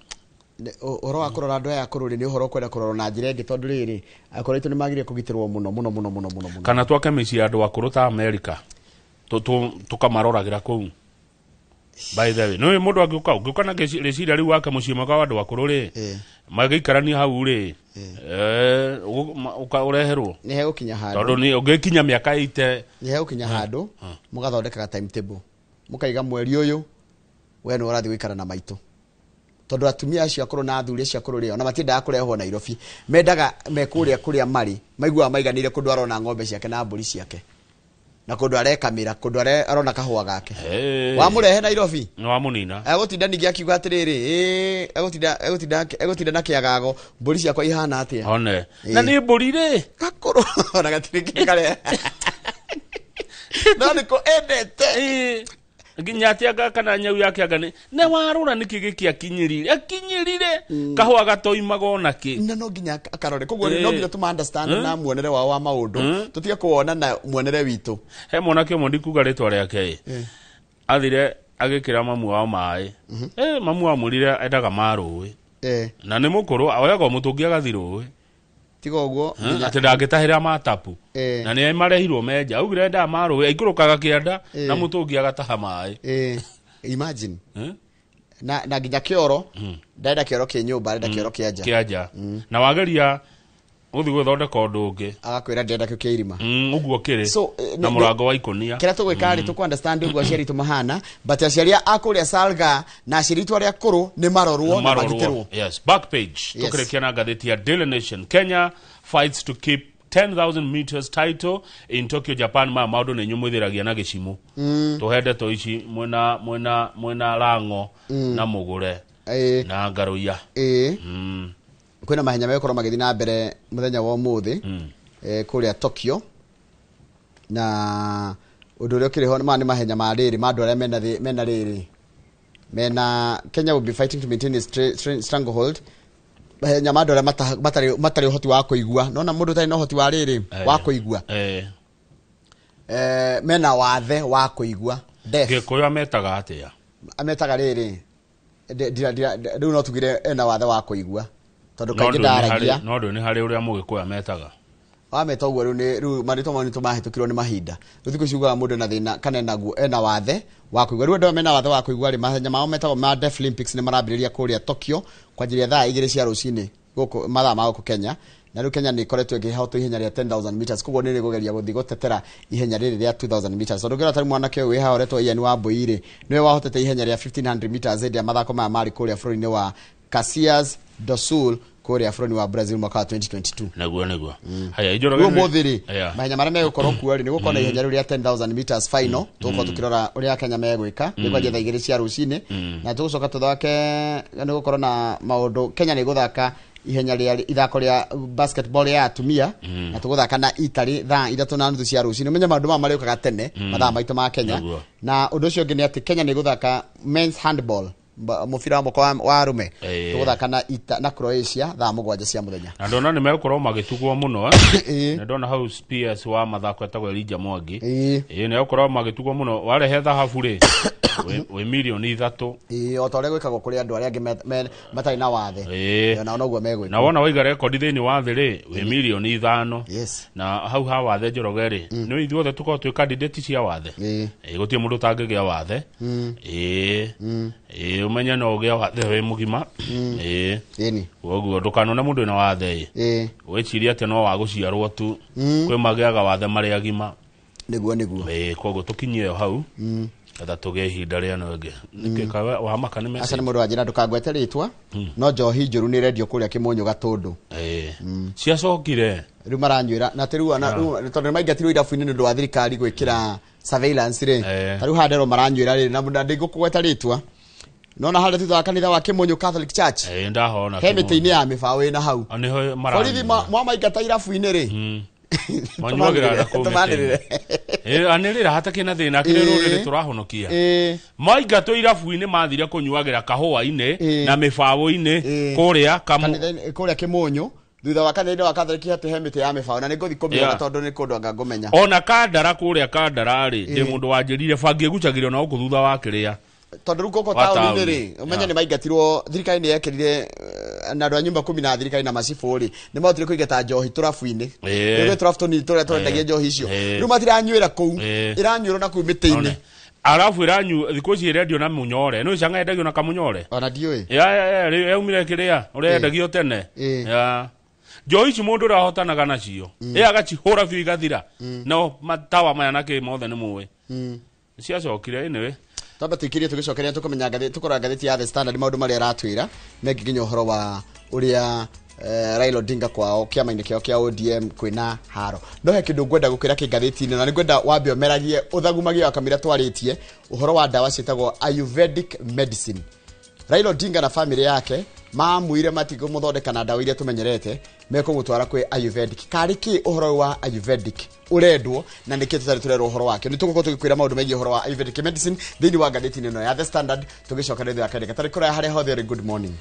Speaker 1: oro akorora andu aya akorori ni uhoro kwenda kurorwo na njira ingi tondu riri akoritwo ni magire kugitirwo muno
Speaker 22: kana twake mici andu akuru ta America tukamarораgira kuu by the way no mundu agiuka na reciria riu wake mucima kwa andu akuru ri magaikarania hau ri ureherwo
Speaker 1: ni he ukinya handu
Speaker 22: tondu ni ungikinya miaka 8
Speaker 1: ni he ukinya handu mugathondeka timetable mukaiga mweri uyu we no urathi gwikara na maitu tondu atumia acio akuru na athuri acio akuru ri ona matindaga kurehwo Nairobi mendaga kuria mari maigua maiganire kundu arona ng'ombe ciake na mburi ciake na kundu arekamira kundu arona kahua gake wamurehe Nairobi
Speaker 22: no wamunina
Speaker 1: agutinda ningi akiuga atiriri agutinda na kiagago mburi ciakwa ihana atia
Speaker 22: one na ni mburi ri
Speaker 1: gakuru ona gatiringi kare no niko endete
Speaker 22: nginya atiaga kana nyau yake agane ne warura nikigiki akinyirire kahwa gatoimaga onaki
Speaker 1: na no nginya akarore koguo no nginya tuma understand na muonere wa maundu tutige kuona na muonere witu
Speaker 22: he mwanake mo ndikuga ritwa riake athire agikira mamu wao mai mamu wa murire endaga maruwi na ni mukuru oyaga mutungi agathirwo
Speaker 1: tiga uguo
Speaker 22: ati ndangitahira matapu na ni marehirwo menja augire nda maruwi aikurukaga kianda na mutungi agataha mai
Speaker 1: imagine na nginya kioro ndaenda kioro ki nyumba ndaenda kioro kianja
Speaker 22: na wageria uthi guthondeka undu ungi
Speaker 1: agakwira ndenda kio kia irima
Speaker 22: uguo kiri na murango wa ikonia
Speaker 1: kira tugwika ri tuku understand uguo aciari tumahana but aciari akuria Salga na aciari tu aria kuru ni marorwo na magitirwo
Speaker 22: yes back page tukirekia na gatheti ya Daily Nation. Kenya fights to keep 10,000 meters title in Tokyo, Japan. Maundu ni nyumuthiragia na gicimu tuhende to ici mwena Rango na Mugure na Ngaruya
Speaker 1: kwina mahenya megukoro magithi na mbere muthenya wa umuthi kuria Tokyo na undu uri ukiriho ni mahenya ma riri mandu aria mena riri mena Kenya will be fighting to maintain its stranglehold mahenya mandu aria matari uhoti wa kuigua nona mundu tari na uhoti wa riri wa kuigua mena wathe wa kuigua
Speaker 22: Gikuyu ametaga atia
Speaker 1: ametaga riri riu no tugire ena wathe wa kuigua tondu kaingi ndaragia
Speaker 22: no ndu ni hari uria Mugikuyu ametaga
Speaker 1: ameta uguo riu marito mani tumahitukirwo ni mahinda riu thiku ciugaga mundu na thina kana naguo ena wathe wa kuigua riu ndo mena wathe wa kuigua ri mahenya mao metagwo ma Deaf Olympics ni marambiriria kuria Tokyo kwanjiria thaa 2 cia rucini guku mathaa ma guku Kenya na riu Kenya ni koretwo ikihoto ihenya ria 10,000 meters koguo ni rigugeria guthi gutetera ihenya riri ria 2,000 meters tondu ngira tari mwanake uyu haoretwo Ian Wambui niwe wahotete ihenya ria 1,500 meters ya mathako maya mari kuria bururi-ini wa Caxias do Sul kuria bururi wa Brazil mwaka wa 2022
Speaker 22: naguo haya ijoroge
Speaker 1: uo muthiri mahenya maria megukorwo kuo ri ni gukona ihenya riri ria 10,000 meters final tuko tukirora uria Kenya megwika ni kwa jetha igiri cia rucini na tugucoka tuthake ni gukorwo na maundu Kenya ni guthaka ihenya ria ithako ria basketball ya atumia na tuguthaka na Italy thaa 3:30 cia rucini menye maundu mari ukaga tene mathaa maitu ma Kenya na undu ucio ngi ni ati Kenya ni guthaka men's handball mufira wa moko wa arume tuguthaka na Croatia thaa 7 cia muthenya
Speaker 22: na ndona ni megukorwo magitugwo muno na ndona how Spears wa mathako etagwo Elijah Mwangi ni megukorwo magitugwo muno warehe thahabu ri we milioni 3
Speaker 1: o tore gwikagwo kuri andu aria angi matari na wathe na noguo megwika
Speaker 22: na wona waiga record thini wa thi ri we milioni 5 na hau ha wathe Njoroge ri ni ithuothe tuko twi candidate cia wathe gutie mundu tangigia wathe umenya no gia wathe we mugima
Speaker 1: ni
Speaker 22: woguo ndukanone mundu ina wathe wiciria ati no wa guciarwo tu kwi magiaga wathe mari agima
Speaker 1: niguo
Speaker 22: koguo tukinyie hau kada tuge ihinda ria noge nikeka wa makani message
Speaker 1: asa ni mundu ajira ndukagwete ritwa no Njohi Njuru ni radio kuria Kimonyo Gatundu
Speaker 22: cia cokire
Speaker 1: riu maranywira na tiru na tondu maigatirwo irafu-ini ndu wa thirikari gwikira surveillance ri tariu handero maranywira ri na ndigukugweta ritwa nona hale tutwa kanitha wa Kimonyo Catholic Church
Speaker 22: ndahona
Speaker 1: hemite-ini ya mibaũ ina hau
Speaker 22: aniho marani
Speaker 1: mwa maigata irafu-ini ri
Speaker 22: manyuagira na kumanirire anirira hatakina thina kirerurire turahonokia maigato irafu-ini mathire kunyuagira kahua-ini na mibaũ-ini kuria
Speaker 1: Kimonyo thutha wa kanitha wa Catholic hate hemite ya mibaũ na ninguthi kumira tondu ni kundu anga ngumenya
Speaker 22: ona Kandara kuria Kandara ri ndi mundu wanjirire bangi gucagirio na thutha wa kiria
Speaker 1: tondu ruko tauni ri umenya ni maigatirwo thirikari ni yekirire na andu a nyumba 10 na thirikari na macibu ri ni mautire kuigata Njohi turafu-ini ni turafu ni turendagia Njohi icio riu matiranywira kuu iranyuirwo na kuu miti-ini
Speaker 22: alafu iranyu thikũ ici radio na munyore no canga endagio na kamunyore
Speaker 1: ona ndioi
Speaker 22: ya umire kiria urendagio tene Njohi ici mundu rahotanaga nacio agacihura biũ igathira no matawa maya na ki mothe ni muwe ciacokire niwe
Speaker 1: tamba tukirie tugicokeria tukumenya ngatheti tukora ngatheti ya The Standard maundu maria ratwira mengi nginya uhoro wa uria Raila Odinga kwao kiama-ini kiao kia ODM kwina haro no he kindu ngwenda gukira kingatheti-ini na ngwenda wambe omeragie uthagumagie wa kamira twaritie uhoro wa dawa cietagwo Ayurvedic medicine. Raila Odinga na family yake mamuire matigo muthondeka na ndawa iria tumenyerete mekumutwara kwi Ayurvedic. Kariki uhoro wa Ayurvedic urendwo na niki tutari turero uhoro wake. Ni tuguko tugikwira maundu megie uhoro wa Ayurvedic medicine thini wa ngatheti ino ya The Standard tugicoka ritho ya kende tari kura hare hothe. Good morning.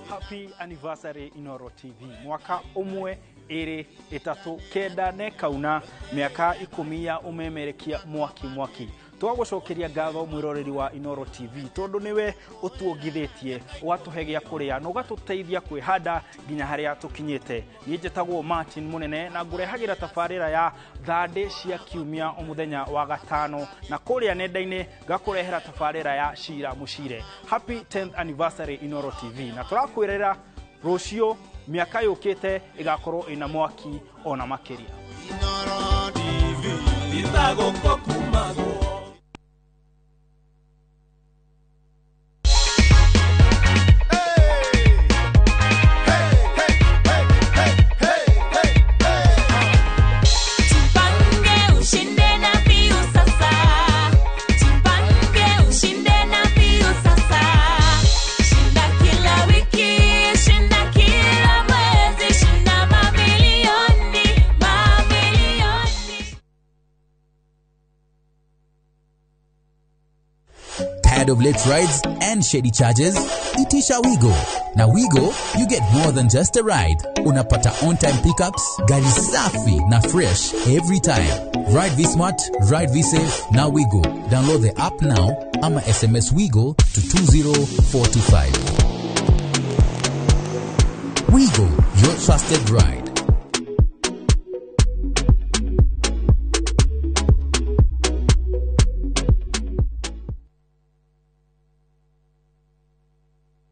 Speaker 9: Happy anniversary Inoro TV. Mwaka umwe iri itatu kenda ne kauna miaka 10 ya umemerekia mwaki. Twagucokeria ngatho mwiroreri wa Inoro TV tondu niwe utuongithĩtie watuhegia kuria no gatuteithia kwihanda nginya haria tukinyite. Ni njitagwo Martin Munene na ngurehagira tafarira ya thande cia kiumia omuthenya wa gatano na kuria nenda-ini gakurehera tafarira ya Shira Mushire. Happy 10th anniversary Inoro TV na turakwirira rucio miaka yukite igakorwo ina mwaki ona makiria. Inoro TV bibago kokumago.
Speaker 10: Of late rides and shady charges? Itisha Wigo. Na Wigo, you get more than just a ride. Unapata on-time pickups, gari safi na fresh every time. Ride V-Smart, ride V-Safe, na Wigo. Download the app now, ama SMS Wigo to 2045. Wigo, your trusted ride.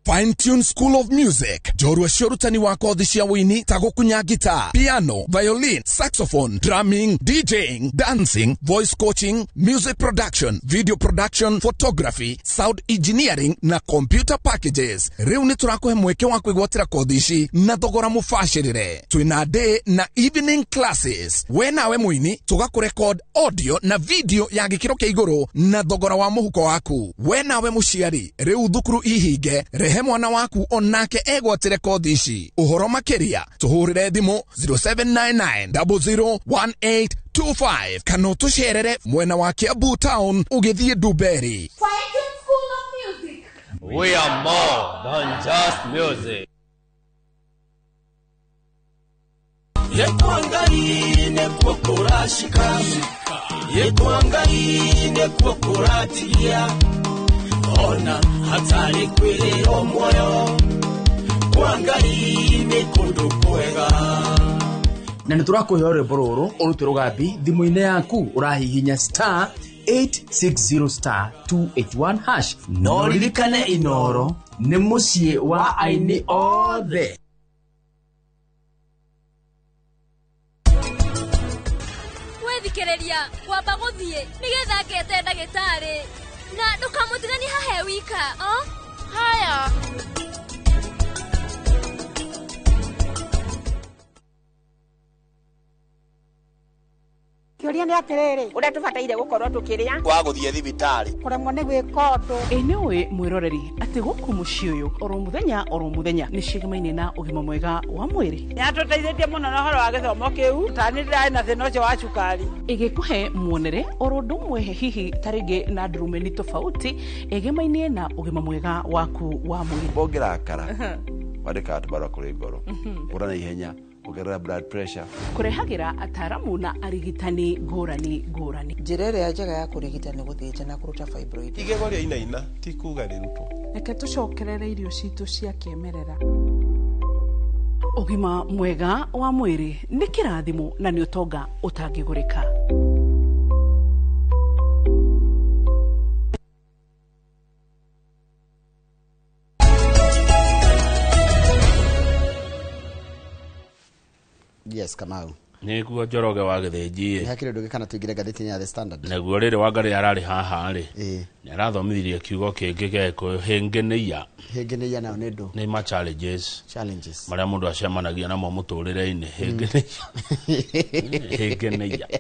Speaker 11: Fine Tune School of Music. Jorwe shorutani wako thishia wini tagokunya guitar, piano, violin, saxophone, drumming, DJing, dancing, voice coaching, music production, video production, photography, sound engineering na computer packages. Riu ni turakuhe mweke wa kwigwatira kodhishi na thogora mufashirire. Twina day na evening classes. We nawe mwini tugakurecord audio na video ya gikiro kia iguru na thogora wa muhuko waku. We nawe mushiari riu thukuru ihige rehe mwana waku onake egwatire kodhishi. Uhoro makiria tuhurire thimu 0799001825 kana tusherere mwena wa Kiambu Town ugithie Duberi.
Speaker 3: Fine Tune School of Music.
Speaker 13: We are more than just music.
Speaker 14: Yekwangaine kukurashika, yekwangaine kukuratia. Ona hatari kwiriro moyo kwangaine kundu kwega.
Speaker 16: Na niturakuhe rwimbo ruru urute rugambi thimu-ini yaku urahihinya star 860 star 281 hash. No ririkane Inoro ni mucie wa aini othe.
Speaker 3: Wethikereria wamba guthie nigetha ngete ndagitari na ndukamutigani hahe wika. Haya.
Speaker 25: Kioria ni atiriri uria tubataire gukorwo tukiria
Speaker 14: kwa guthie thibitari
Speaker 25: kuremwo ni gwika undu.
Speaker 26: Enewe mwiroreri ati guku mucii uyu oro muthenya ni cigemaine na ugima mwega wa mwiri.
Speaker 25: Ni atuteithitie muno na horo wa githomo kiu tani ndai na thina ucio wa cukari
Speaker 26: igikuhe muonere oro ndumwe hihi taringi na ndurumeni tofauti egemaine na ugima mwega waku wa mwiri.
Speaker 30: Bongerakara wadika tubara kuri ngoro urana ihenya ugerera blood pressure
Speaker 26: kurehagira ataramu na arigitani ngurani.
Speaker 17: Njira ĩrĩa njega ya kurigita ni guthinja na kuruta fibroid.
Speaker 14: Igego ria inaina ti kuga rirutwo.
Speaker 26: Reke tucokerere irio citu cia kiemerera. Ugima mwega wa mwiri ni kirathimo na ni utonga utangigurika.
Speaker 1: Yes, Kamau.
Speaker 22: Nĩ kuo Njoroge wa Gĩthĩnji.
Speaker 1: Nĩ hakĩrĩ ũndũ kana tuingire ngathĩti-inĩ ya The Standard.
Speaker 22: Naguo rĩrĩ Wangari ararĩ haha rĩ. Nĩ arathomithirie kiugo kĩngĩ gĩkũ hĩngĩnĩia.
Speaker 1: Hĩngĩnĩia nayo nĩ ndũ.
Speaker 22: Nĩ ma challenges.
Speaker 1: Challenges.
Speaker 22: Marĩa mũndũ acemanagia namo mũtũrĩre-inĩ hĩngĩnĩia. Hĩngĩnĩia.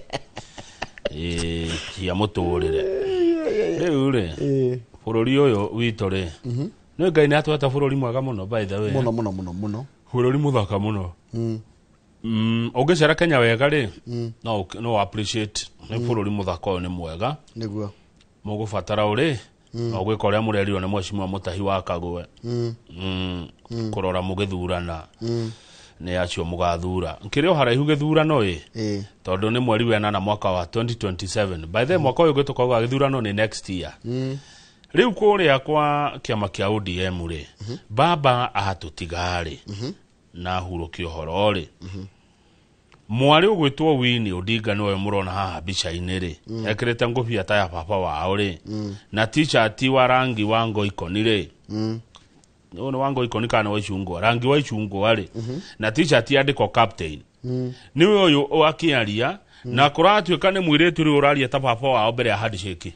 Speaker 22: Cia mũtũrĩre. Rĩu rĩ. Bũrũri ũyũ witũ rĩ. Nĩ Ngai nĩ atweta bũrũri mwega mũno by the way.
Speaker 1: Mũno.
Speaker 22: Bũrũri mũthaka mũno. Ũngĩcera Kenya wega rĩ, no appreciate nĩ bũrũri mũthaka ũyũ nĩ mwega.
Speaker 1: Nĩguo.
Speaker 22: Mũgũbatara ũrĩ, no gwĩka ũrĩa mũrerirwo nĩ Mheshimiwa Mutahi wa Kagwe. Kũrora mũgĩthurana. Nĩ acio mũgathura. Nkĩrĩ o haraihu gĩthurano ĩ. Tondũ nĩ mweri wa 8 mwaka wa 2027. By the way mwaka ũyũ gĩtũkauga gĩthurano nĩ next year. Rĩu kũrĩa kwa kĩama kĩa ODM rĩ, baba ahatũtiga rĩ. Na hurũkio ũhoro rĩ. Mwarĩ ũgwĩtwo Winnie Odinga nĩwe mũrona haha mbica-inĩ rĩ. Ekĩrĩte ngũbia ta ya baba wao rĩ. Na t-shirt wa rangi wa ngoikoni rĩ. Nĩ wa ngoikoni kana wa icungwa, rangi wa icungwa rĩ. Na t-shirt yandĩkwo captain. Nĩwe ũyũ akĩaria na kũratuĩka nĩ mũirĩtu rĩu ũraria ta baba wao mbere ya handshake.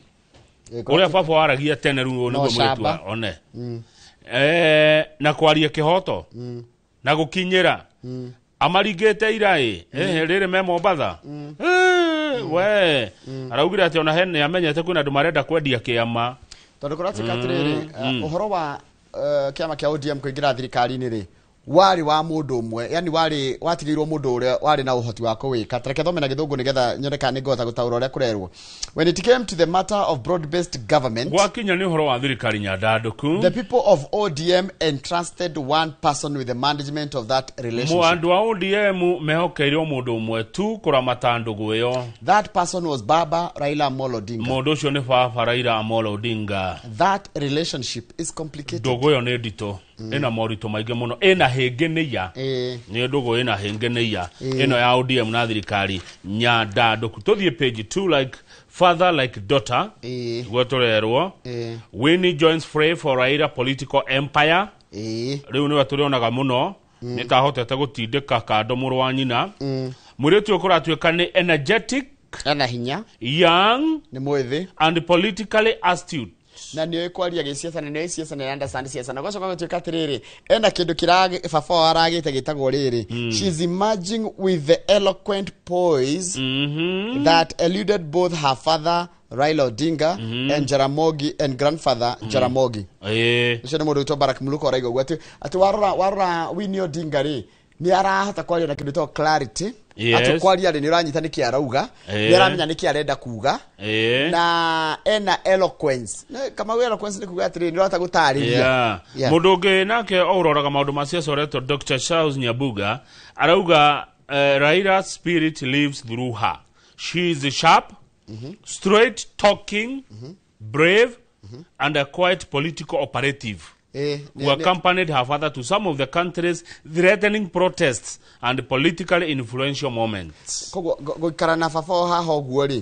Speaker 22: Ũrĩa baba waragia tene rĩu nĩguo mũirĩtu one. Na kwaria kĩhoto. Na gũkinyĩra amaringĩte iraĩ rĩrĩ me Mombatha we araugire atĩ ona hene amenyete kwĩna andũ marenda kwendia kĩama
Speaker 1: tondũ kũratuĩka atĩrĩrĩ ũhoro wa kĩama kĩa ODM kũingĩra thirikari-inĩ rĩ wari wa mũndũ ũmwe yani watigĩirwo mũndũ ũrĩa wari na ũhoti wa kũwĩka tareke thome na gĩthũngũ nĩgetha nyoneka nĩ ngota gũtaũra ũrĩa kũrerwo when it came to the matter of broad-based government
Speaker 22: gwakinya nĩ ũhoro wa thirikari nyandandũku
Speaker 1: the people of ODM entrusted one person with the management of that relationship
Speaker 22: andũ a ODM mehokeirwo mũndũ ũmwe tu kũramata ndũgũ ĩyo
Speaker 1: that person was Baba Raila Amolo Odinga
Speaker 22: mũndũ ũcio nĩ baba Raila Amolo Odinga
Speaker 1: that relationship is complicated
Speaker 22: ndũgũ ĩyo nĩ nditũ ina moritũ maingĩ mũno ina hĩngĩnĩia nĩ ndũgũ ina hĩngĩnĩia ino ya ODM na thirikari nyandandũku tũthiĩ page 2 like father like daughter gwetũrerwo Winnie joins fray for Raila political empire rĩu nĩwe tũrĩonaga mũno nĩ tahotete gũtindĩka kando mũrũ wa nyina mũirĩtu ũyũ kũratuĩka nĩ energetic
Speaker 1: ena hinya
Speaker 22: young
Speaker 1: nĩ mwĩthĩ
Speaker 22: and politically astute
Speaker 1: na nĩ kwaria gĩciaca na nĩ ciaca na understand ciaca na gwacoka gũtuĩka atĩrĩrĩ ena kĩndũ kĩrage baba aragĩte gĩtagwo rĩrĩ she's emerging with the eloquent poise that eluded both her father Raila Odinga and Jaramogi and grandfather Jaramogi ũcio nĩ mũndũ wĩtwo Barack Muluka ũraiga ũguo atĩ warora Winnie Odinga rĩ nĩ arahota kwaria na kĩndũ to clarity atĩ kwaria rĩ nĩ ũranyita nĩ kĩ arauga nĩ aramenya nĩ kĩ arenda kuga na ena eloquence kama we eloquence nĩ kuga atĩ nĩ ũrahota gũtarĩria
Speaker 22: mũndũ ũngĩ nake ũroraga maũndũ ma ciaca ũretwo Dr. Charles Nyabuga arauga Raila's spirit lives through her she is sharp straight talking brave and a quite political operative who accompanied her father to some of the country's threatening protests and politically influential moments.
Speaker 1: Koguo gũikara na baba haha ũguo rĩ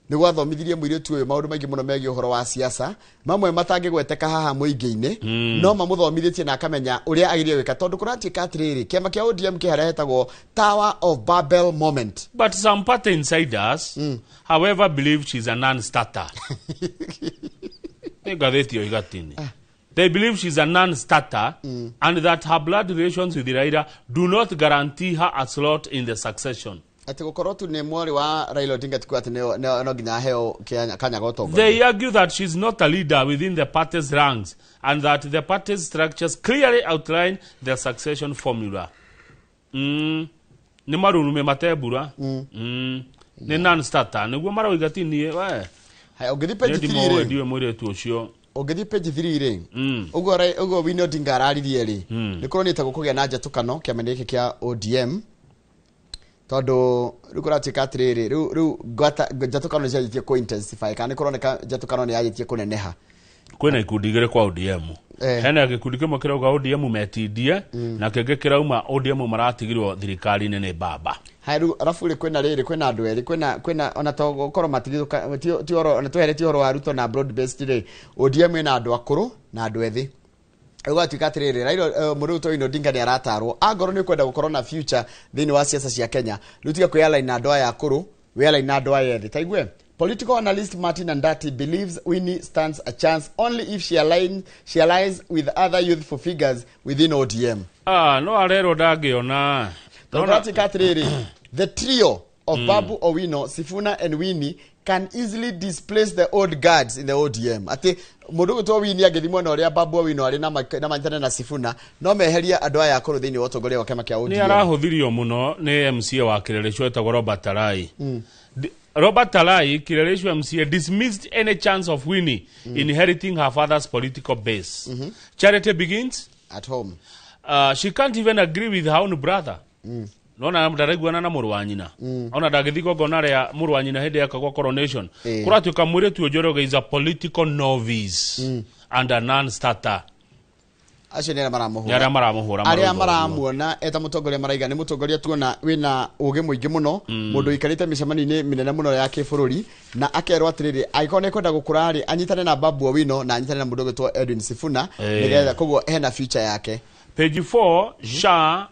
Speaker 1: nĩ gwathomithirie mũirĩtu ũyũ maũndũ maingĩ mũno megiĩ ũhoro wa siasa mamwe matangĩgweteka haha mũingĩ-inĩ no mamũthomithĩtie na akamenya ũrĩa agĩrĩire gwĩka tondũ kũratuĩka atĩrĩrĩ kĩama kĩa ODM kĩharĩa hetagwo Tower of Babel moment
Speaker 22: but some party insiders however believe she's a non-starter ngathĩti ĩyo igatini they believe she's a non-starter and that her blood relations with Raila do not guarantee her a slot in the succession.
Speaker 1: Ati gũkorwo tu nĩ mwarĩ wa Raila Odinga tiku ati no nginya heo kanya gotongo.
Speaker 22: They argue that she's not a leader within the party's ranks and that the party's structures clearly outline the succession formula. Nĩ marunume matebura. Nĩ non-starter nĩguo marauga tinie we.
Speaker 1: Hai ũgĩthi page 3 rĩ.
Speaker 22: Ndiwe mũirĩtu ũcio.
Speaker 1: Ũgĩthi page 3 rĩ. Ũguo Winnie Odinga araririe rĩ. Nĩ kũronĩte gũkũgĩa na njatũkano kĩama gĩkĩ kĩa ODM. Tondũ rĩu kũratuĩka atĩrĩrĩ rĩu njatũkano nĩ cianjĩtie kũ intensify kana nĩ kũroneka njatũkano nĩ yanjĩtie kũneneha.
Speaker 22: Kwĩna ikundi igĩrĩ kwa ODM. Hena gĩkundi kĩmwe kĩrauga ODM metindie na kĩngĩ kĩrauma ODM maratigirwo thirikari-inĩ nĩ baba.
Speaker 1: Hai rĩu arabu kwĩna rĩrĩ kwĩna andũ erĩ kwĩna ona to gũkorwo matigithũka ti oro ona tweheretie ũhoro wa Ruto na broad based rĩ ODM ĩna andũ akũrũ na andũ ethĩ. Ugatuika atiriri Raila Muruto ino Odinga ni aratarwo angoro ni kwenda gukorwo na future thini wa siasa cia Kenya rutiga kwiyala ina ndoa ya kuru wiyala ina ndoa yethi taigwe. Political analyst Martin Andati believes Winnie stands a chance only if she aligns with other youthful figures within ODM.
Speaker 22: No arero dagiona.
Speaker 1: The trio of Babu Owino, Sifuna and Winnie can easily displace the old guards in the ODM. Ati mudugu to Winnie agithimo na uria Babu Owino ari na manyitana na Sifuna no meheria andu aya akuru thini wa utongoria wa kema kia ODM.
Speaker 22: Ni arahuthirio muno ni MCA wa Kireresho etagwo Robert Talai. Robert Talai, Kireresho MCA, dismissed any chance of Winnie inheriting her father's political base. Charity begins
Speaker 1: at home.
Speaker 22: She can't even agree with her own brother. Nona mdaregwana na murwanyina. Ona dagithiko gonare ya murwanyina hede ya kagwa coronation. Kuratuka mwire tuojoroga is a political novice and a non-starter.
Speaker 1: Acio nĩ maramuhura.
Speaker 22: Nĩ maramuhura.
Speaker 1: Aria maramuona eta mutongoria maraiga nĩ mutongoria tuona wina uge muingi muno mundu ikarite micemani-ini minene muno ya kibũrũri na akerwo atiriri agĩkorwo nĩ kwenda gũkũra rĩ anyitane na Babu Owino na anyitane na mundu ũgĩtwo Edwin Sifuna nĩgetha koguo hena future yake.
Speaker 22: Page 4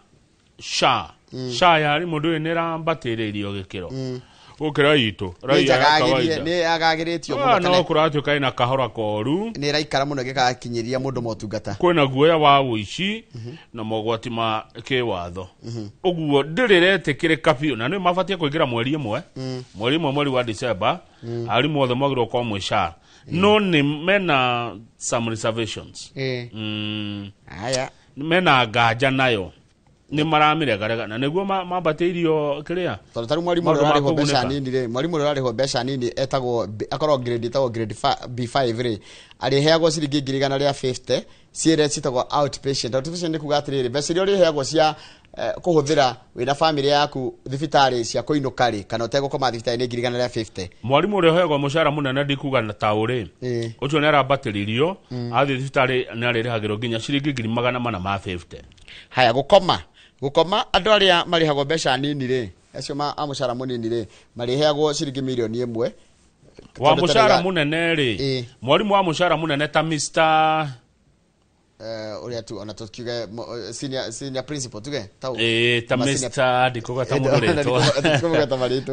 Speaker 22: Sha yari mundu nera mbatĩrĩirio gĩkĩro ukira itu raia kawaida
Speaker 1: ni agagiritio muno
Speaker 22: no kuratuka ina kahora koru
Speaker 1: ni raikara muno gikakinyiria mundu motungata
Speaker 22: kwena guoya wa wici na mogwati ma kiwatho uguo ndiriretikirika biu na ni mabatie kuingira mweri imwe mweri wa December ari mothe mogiro kwa mwisha no ni mena some reservations
Speaker 1: aya
Speaker 22: mena gaja nayo ni maramire garega na neguo mambatirio kiria
Speaker 1: taru mwalimu rari besha nini re mwalimu rari besha nini etagwo akorwo grade etagwo grade B5 re ari heagwo ciringi ngirigana ria 50 ciere citagwo outpatient ni kugatirire besha ri ori heagwo cia kuhuthira wina family yaku thibitari cia kuinukari kana utego koma thibitari ni ngirigana ria 50
Speaker 22: mwalimu ri heagwo mushara munene ndikuga na tauri ucio ni arabatiririo athi thibitari ni aririhagiro nginya ciringi 450
Speaker 1: haya gukoma andu aria marihagwo besha nini ri acio ma amushara munini ri mariheagwo ciringi milioni 1
Speaker 22: wa mushara munene ri mwalimu wa mushara munene ta Mr
Speaker 1: uria tu ona tukiuga senior principal tuge
Speaker 22: tau ta Mr dikoga ta mudoreto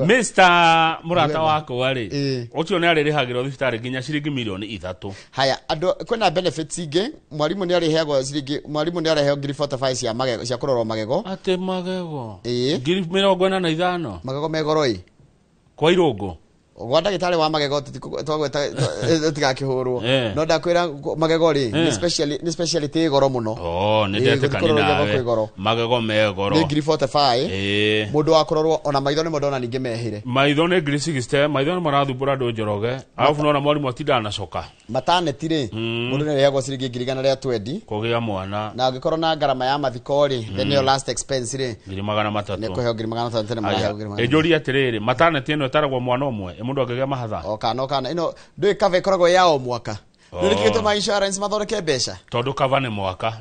Speaker 22: Mr murata wako ari ucio ni aririhagiro thibitari nginya ciringi milioni 3
Speaker 1: haya andu kwena benefits ingi mwalimu ni ariheagwo ciringi mwalimu ni areheo ngiri 45 cia magego cia kurorwo magego
Speaker 22: ate magego ngiri 45
Speaker 1: magego megoroi
Speaker 22: kwa irungu
Speaker 1: gwa ndagĩtarĩ wa magego twagweta tigakĩhũrwo no ndakwĩra magego rĩ ni speciality goro mũno
Speaker 22: nĩ ndetekani nawe magego me goro
Speaker 1: nĩ ngiri 45 mũndũ wa kũrorwo ona maitho nĩ mũndũ ningĩ mehire
Speaker 22: maitho nĩ ngiri 60 maitho nĩ marathumbũra andũ njoroge alafu nona mwarimu atinda anacoka
Speaker 1: maternity rĩ mũndũ nĩ rĩagwo ciringi ngiri 120
Speaker 22: kũgĩa mwana
Speaker 1: na angĩkorwo na ngarama ya mathiko rĩ then your last expense rĩ
Speaker 22: ngiri 300
Speaker 1: nĩ kũheo ngiri 300 tena maraheo ngiri 300
Speaker 22: ĩnjũria atĩrĩrĩ maternity ĩno ĩtaragwo mwana ũmwe mundu akigĩa mahatha
Speaker 1: kana ino ndui kava ikoragwo yao mwaka nduri kigituma insurance mathoreke mbeca
Speaker 22: tondu kava ni mwaka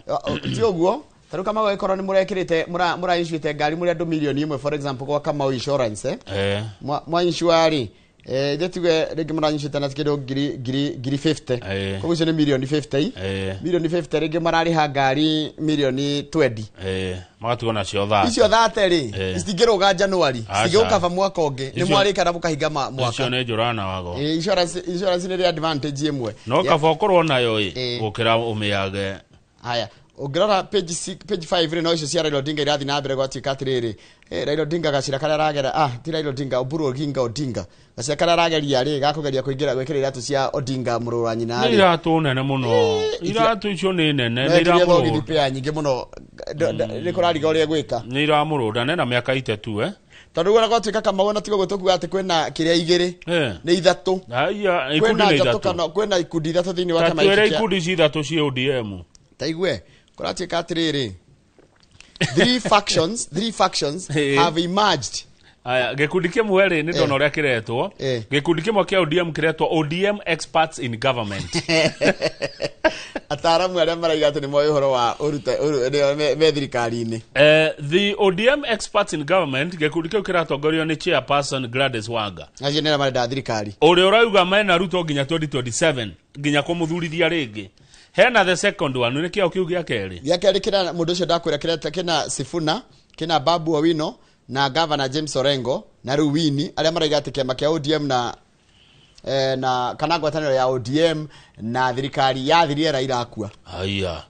Speaker 1: ti uguo taru kama we ikorwo ni murekirite mura insure ngari muri andu milioni 1 for example kwa kama insurance mwa insure ndetuge rege mura insure na tikido ngiri 50 kwa hiyo ni milioni 50 milioni 50 rege marariha ngari milioni 20
Speaker 22: magatuona cio tha
Speaker 1: icio thate ri citingĩrũga January cigĩũkava mwaka ũngĩ nĩ mwarĩka na mũkahinga mwaka
Speaker 22: icio nĩ njũrana wago
Speaker 1: insurance nĩ rĩ advantage ĩmwe
Speaker 22: no kaba ũkorwo nayo gũkĩra ũmĩage
Speaker 1: haya ũngĩrora page 5 rĩ no icio cia Raila Odinga irathi na mbere gwatuĩka atĩrĩrĩ Raila Odinga gacira karĩa aragera ti Raila Odinga Oburu Odinga gacira karĩa arageria rĩ gakũgeria kũingĩra gwĩkĩra iratũ cia Odinga mũrũ wa nyina
Speaker 22: rĩ iratũ nene mũno iratũ icio nĩ nene
Speaker 1: nĩ iramũrũda nyingĩ mũno nĩ kũrariga ũrĩa gwĩka
Speaker 22: nĩ iramũrũda nena mĩaka itatũ
Speaker 1: tondu wona gwatuĩka kama wona tigo gũtũkuga atĩ kwĩna kĩrĩa igĩrĩ nĩ ithatũ kwĩna ikundi ithatũ thĩinĩ wa kama
Speaker 22: icio ikundi ithatũ cia ODM
Speaker 1: taigue kuratuĩka atĩrĩrĩ three factions have emerged
Speaker 22: aya gikundi kimwe ri ni ndona uria kiretwo gikundi kimwe kia ODM kiretwo ODM experts in government
Speaker 1: ataramu aria maraiga ati ni moyo uhoro wa uruta me thirikari-ini
Speaker 22: the ODM experts in government gikundi kiu kiratongorio ni chairperson Gladys Wanga
Speaker 1: aje nera marenda thirikari
Speaker 22: uria urauga mena ruto nginya 2027 nginya kumuthurithia ringi hena the second one ni kio kiu gya keri
Speaker 1: kina mundu ucio ndakwira kina Sifuna, kina Babu Owino na Governor James Orengo na Ruwini aria maraiga ati kiama kia ODM na kana ngwataniro ya ODM na thirikari ya thirira irakua.
Speaker 22: Aya.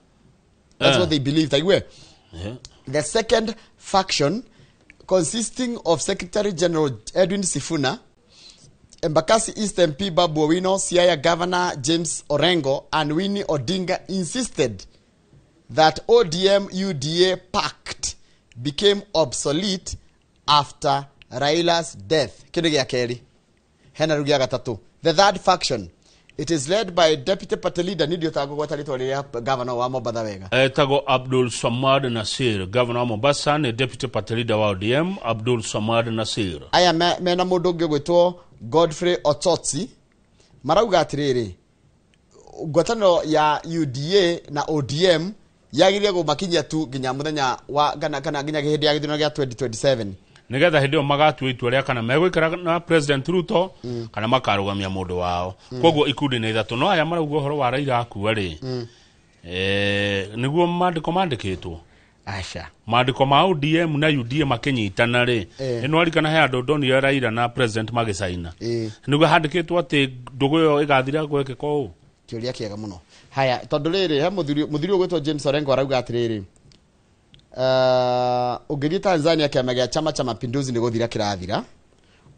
Speaker 1: That's what they believe. Taigwe. The second faction, consisting of Secretary General Edwin Sifuna, Embakasi East MP Babu Owino, Siaya Governor James Orengo, and Winnie Odinga insisted that ODM-UDA pact became obsolete after Raila's death. Kidigia Keri. Hena rugia gatatu. The third faction, it is led by Deputy Party Leader Nidio Tago Watalitore, Governor wa Mombasa Wega.
Speaker 22: Tago Abdul Samad Nasir, Governor wa Mombasa, ni Deputy Party Leader wa ODM, Abdul Samad Nasir. Aya
Speaker 1: mena mudoge gwetwo Godfrey Ototsi. Marauga atiriri. Gwatano ya UDA na ODM yagirie gumakinya tu ginya muthenya wa kana ginya gihindi ya githino gya 2027.
Speaker 22: Nigetha hindio magatu itua ria kana megwikara na President Ruto kana makarugamia mundu wao. Koguo ikundi ni ithatu no aya marauga horo wa Raila akua ri. Niguo mandiko mandikitwo.
Speaker 1: Asha.
Speaker 22: Mandiko ma ODM na UDA makinyitana ri. Eno arikana he andu ndoni ya Raila na President magicaina. Niguo handikitwo ati ndugu yo igathira gwekeka uu.
Speaker 1: Kiuria kiega muno. Haya, tondu riri he muthiri gwetwo James Orengo arauga atiriri. Ugithie Tanzania kiama gia Chama cha Mapinduzi ni guthira kirathira.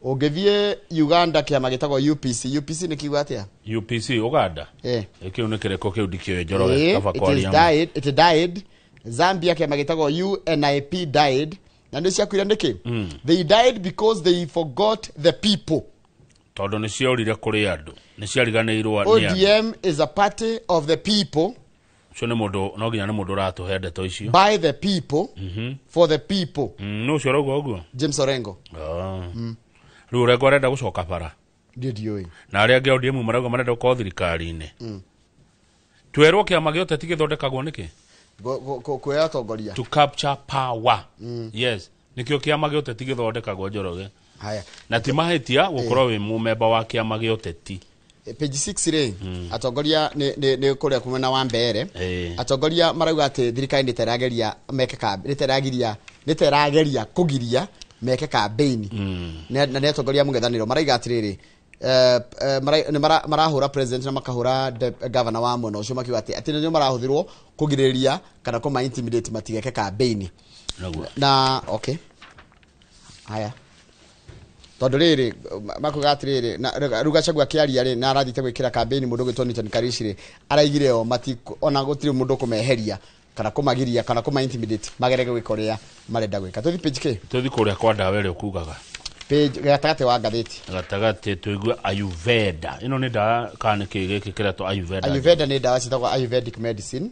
Speaker 1: Ugithie Uganda kiama gitagwo UPC ni kiuga atia?
Speaker 22: UPC Uganda. Kiu ni kireko kiu dikio Njoroge kava kwa
Speaker 1: it died. Zambia kiama gitagwo UNIP died. Na ndio cia kwira ndiki. They died because they forgot the people.
Speaker 22: Tondu ni ciorire kuri andu. Ni ciariganirwo
Speaker 1: ni ODM is a party of the people.
Speaker 22: So ne modo no ginya ne modo rato hede to icio
Speaker 1: by the people for the people.
Speaker 22: No cyo rogo oguo
Speaker 1: James Orengo.
Speaker 22: Ru rego renda gucoka para
Speaker 1: ndio
Speaker 22: na aria nge ODM marauga marenda ko thirikari-ini twerwo kiama giote tigithondekagwo niki
Speaker 1: kuya tongoria
Speaker 22: to capture power. Yes nikio kiama giote tigithondekagwo Njoroge.
Speaker 1: Haya
Speaker 22: na timahetia gukorwo wi mumemba wa kiama giote ti
Speaker 1: page 6 ri atongoria ni kuria kumena wa mbere atongoria marauga ati thirikari nditerageria meke kambi nditerageria kugiria meke campaign na ne atongoria mungethaniro maraiga atiriri marahura president na makahura governor wa Mono ucio makiuga ati nĩ marahuthirwo kugiriria kana kuma intimidate matigeke campaign na okay. Haya tondu riri makuga atiriri na Rugachagua kiaria ri na arathite gwikira campaign mundu gwitwo Newton Karishi ri araigire o mati ona gutiri mundu kumeheria kana kumagiria kana kuma intimidate magerege gwikoria marenda gwika tuthi page ke
Speaker 22: tuthi kuria kwa ndawa ri ukugaga
Speaker 1: page gatagate wa ngatheti
Speaker 22: gatagate tuigwe Ayurveda ino ni ndawa kana kigiki kireto
Speaker 1: Ayurveda ni ndawa citagwo Ayurvedic medicine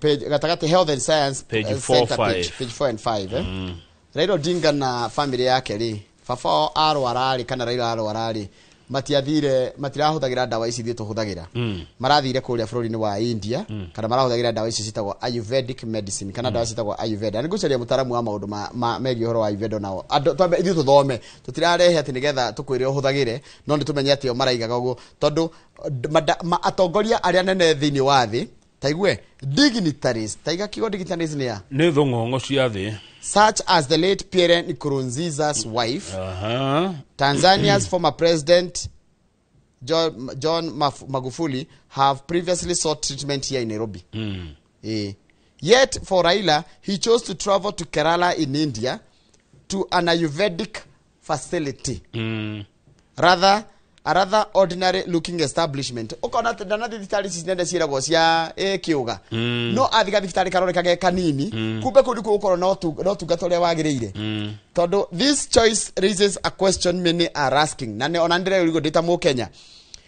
Speaker 1: page gatagate health and science
Speaker 22: page 4
Speaker 1: and 5 Raila Odinga na family yake ri baba arwarari kana Raila arwarari matirahuthagira ndawa ici thie tuhuthagira marathire kuria bururi-ini wa India kana marahuthagira ndawa ici citagwo Ayurvedic medicine kana ndawa citagwo Ayurveda. Ni gucaria mutaramu wa maundu megie horo wa Ayurveda nao twambe ithu tuthome tutirarehe ati nigetha tukwire uhuthagire no ni tumenye ati maraigaga uguo tondu atongoria aria nene thiini wa thi taigwe dignitaries taiga kigo dignitaries
Speaker 22: ni thungongo cia thi
Speaker 1: such as the late Pierre Nkurunziza's wife, Tanzania's former president John Magufuli have previously sought treatment here in Nairobi. Yet for Raila, he chose to travel to Kerala in India to an Ayurvedic facility. A rather ordinary looking establishment. Okona tena thitari cinende ciiragwo cia kiuga. No athiga thitari karore kage kanini kumbe kundi gukoro no tungata uria wagiriire. Tondu this choice raises a question many are asking. Na ne ona ndire urigo data mo Kenya.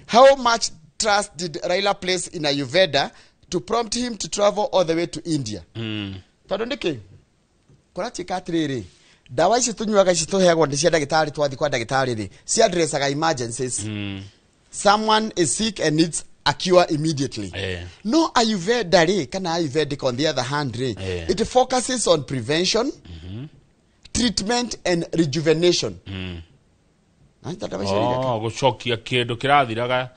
Speaker 1: How much trust did Raila place in Ayurveda to prompt him to travel all the way to India? Tondu ndiki kurati katriri dawa ici tunyuaga ici tuheagwo ndi cia ndagitari twathi kwa ndagitari ri cia addressaga emergencies. Someone is sick and needs a cure immediately. No Ayurveda ri kana Ayurvedic on the other hand ri it focuses on prevention, treatment and rejuvenation.
Speaker 22: Gucokia kindu kirathiraga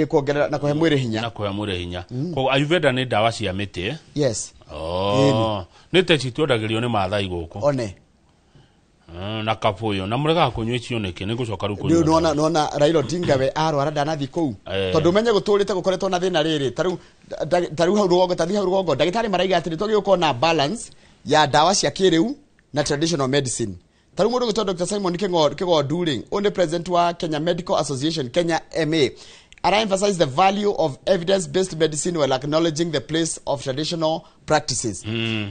Speaker 1: kuongerera na kuhe mwiri hinya.
Speaker 22: Na kuhe mwiri hinya. Ko Ayurveda ni dawa cia miti.
Speaker 1: Yes.
Speaker 22: Oh. Ni te citwendagirio ni Maathai guku.
Speaker 1: One.
Speaker 22: Na kapuyo na murega kunywa icio niki ni gucoka ru kunywa.
Speaker 1: Ndio nona Raila Odinga we arwara ndanathi kuu. Tondu menye guturite gukoretwo na thina riri. Taru hau rugongo ndagitari maraiga ati nitwagi gukorwo na balance ya dawa cia kiriu na traditional medicine. Taru mundu gutwa Dr. Simon Kigodu only president wa Kenya Medical Association Kenya MA. I emphasize the value of evidence-based medicine while acknowledging the place of traditional practices.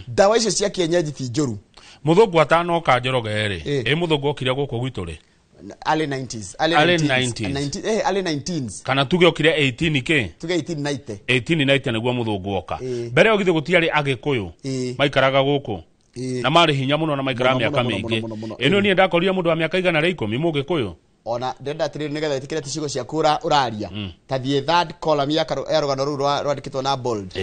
Speaker 1: Dawa icio cia kienyeji ti njuru.
Speaker 22: Muthungu atano ka Njoroge ri. Muthungu okire guku gwitu ri.
Speaker 1: Early 90s. Early 19s.
Speaker 22: Kana tuge okire 18 ke?
Speaker 1: Tuge 1890.
Speaker 22: 1890 niguo muthungu oka. Mbere ogithe gutiari agikuyu. Maikaraga guku. Na mari hinya muno na maikara miaka mingi. Eno ni ndakorire mundu wa miaka igana ri 10 mugikuyu.
Speaker 1: Ona ndenda atiri nigetha itikire ticigo cia kura uraria. Tathie third column ya rugano ru rwandikitwo na bold.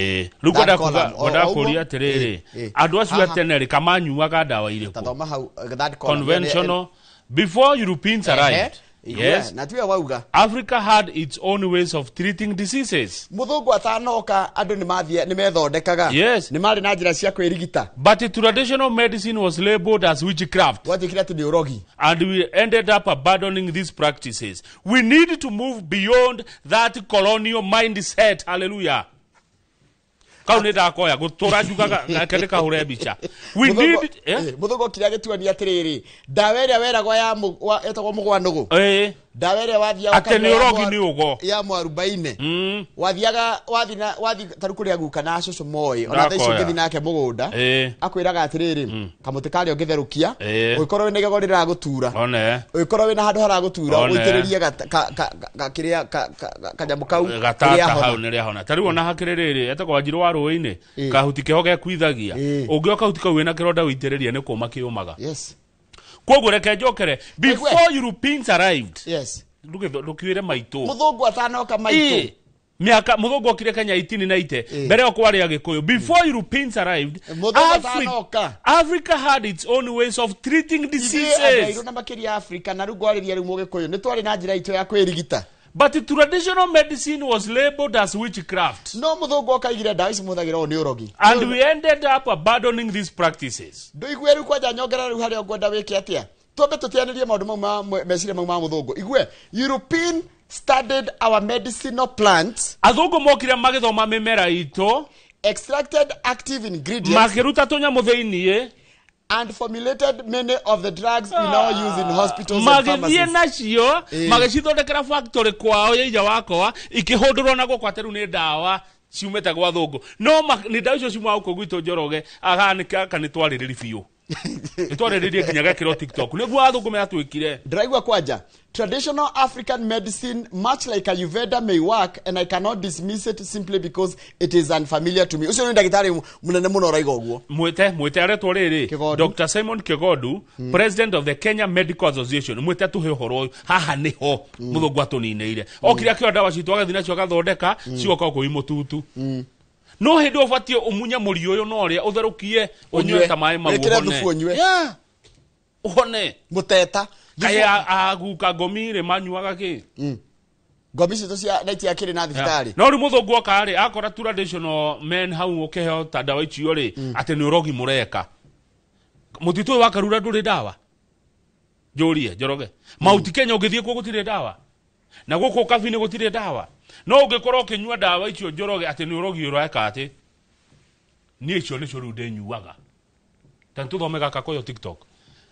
Speaker 22: Rugo ndakuria atiriri. Andu acio ateneri kamanyuaga dawa iriku.
Speaker 1: Tathoma hau third column.
Speaker 22: Conventional before Europeans arrived.
Speaker 1: Yes. Na tuwe wauga.
Speaker 22: Africa had its own ways of treating diseases.
Speaker 1: Muthungu atanoka andu ni methondekaga.
Speaker 22: Yes.
Speaker 1: Ni mari na njira cia kwirigita.
Speaker 22: But the traditional medicine was labeled as witchcraft.
Speaker 1: Watikira ati ni urogi.
Speaker 22: And we ended up abandoning these practices. We need to move beyond that colonial mindset. Hallelujah. Kaune da koya gutura njugaga ngakendeka hure bicha. We need
Speaker 1: muthungu kiria gitua ni atiriri. Dawa iria weragwa ya etagwo mugwa nugu. Dawa iria wathia
Speaker 22: atene urogi ni ugo.
Speaker 1: Ya mwarubaine. Wathiaga wathi tarukuria guka na coco moi. Ona thaicio ngithi nake mugunda. Akwiraga atiriri. Kamuti kari ongitherukia. Ugikorwo ni gego rira gutura.
Speaker 22: One.
Speaker 1: Ugikorwo na handu haragutura. Uitiririe kiria kanyamu kau.
Speaker 22: Gatata hau ni ria hona. Tariu ona hakiriri etagwo Njirũ ruini kahuti kehoge kwithagia ungioka kahuti kau wina kironda uitiriria ni kuma kiumaga.
Speaker 1: Yes.
Speaker 22: Koguo reke njokere before Europeans arrived.
Speaker 1: Yes.
Speaker 22: Ndukiwire maitu.
Speaker 1: Muthungu atanoka maitu.
Speaker 22: Miaka muthungu okire Kenya 1890 mbere okwari agikuyu before Europeans arrived. Africa had its own ways of treating diseases.
Speaker 1: Na makiria Africa na rugwariria ru mugikuyu ni twari na njira itu ya kwirigita.
Speaker 22: But the traditional medicine was labeled as witchcraft.
Speaker 1: No muthungu okaigire dawa ici muthagirwo ni urogi.
Speaker 22: And we ended up abandoning these practices.
Speaker 1: Nduigwe ru kwanja nyongera ru hari ogwenda wiki atia. Twambe tutianirie maundu ma mecire ma muthungu. Igwe European studied our medicinal plants.
Speaker 22: Athungu mokire magithoma mimera ito.
Speaker 1: Extracted active ingredients.
Speaker 22: Makiruta tunyamu thiini.
Speaker 1: And formulated many of the drugs we now use in hospitals and pharmacies.
Speaker 22: Magithie nacio magicithondekera factory kwao ya ija wakwa ikihundurwo na gukwa teru ni dawa ciumete gwa thungu no ni dawa icio ciuma uko gwito Njoroge aganika kanitwaririria biu nitwariririe kinyaga kiro TikTok niguo athungu meatwikire
Speaker 1: ndiraigua kwanja. Traditional African medicine, much like Ayurveda, may work, and I cannot dismiss it simply because it is unfamiliar to me. Ucio ni ndagitari munene muno raiga uguo.
Speaker 22: Mwete aretwo riri Dr. Simon Kigodu, President of the Kenya Medical Association. Mwete tuhe horo haha niho muthungu atunineire. Okire akio dawa citu agathina cio gathondeka cioka ku imututu. No hindi ubatio umunya muri uyu no ria utherukie unywe ta mai maguone. Uhone
Speaker 1: muteta
Speaker 22: kaya aguka ngomire manyuaga ki
Speaker 1: ngomi citu cia naiti akiri na thibitari
Speaker 22: no ri muthungu okari akora traditional men hau ukeheo ta dawa icio ri ati ni urogi mureka mutitu wa karura nduri dawa Njurie Njoroge Mauti Kenya ungithie ku gutire dawa na guku kabini gutire dawa no ungikorwo kinyua dawa icio Njoroge ati ni urogi ureka ati ni icio ni curu ndenyuaga tantu thomega kakoyo TikTok.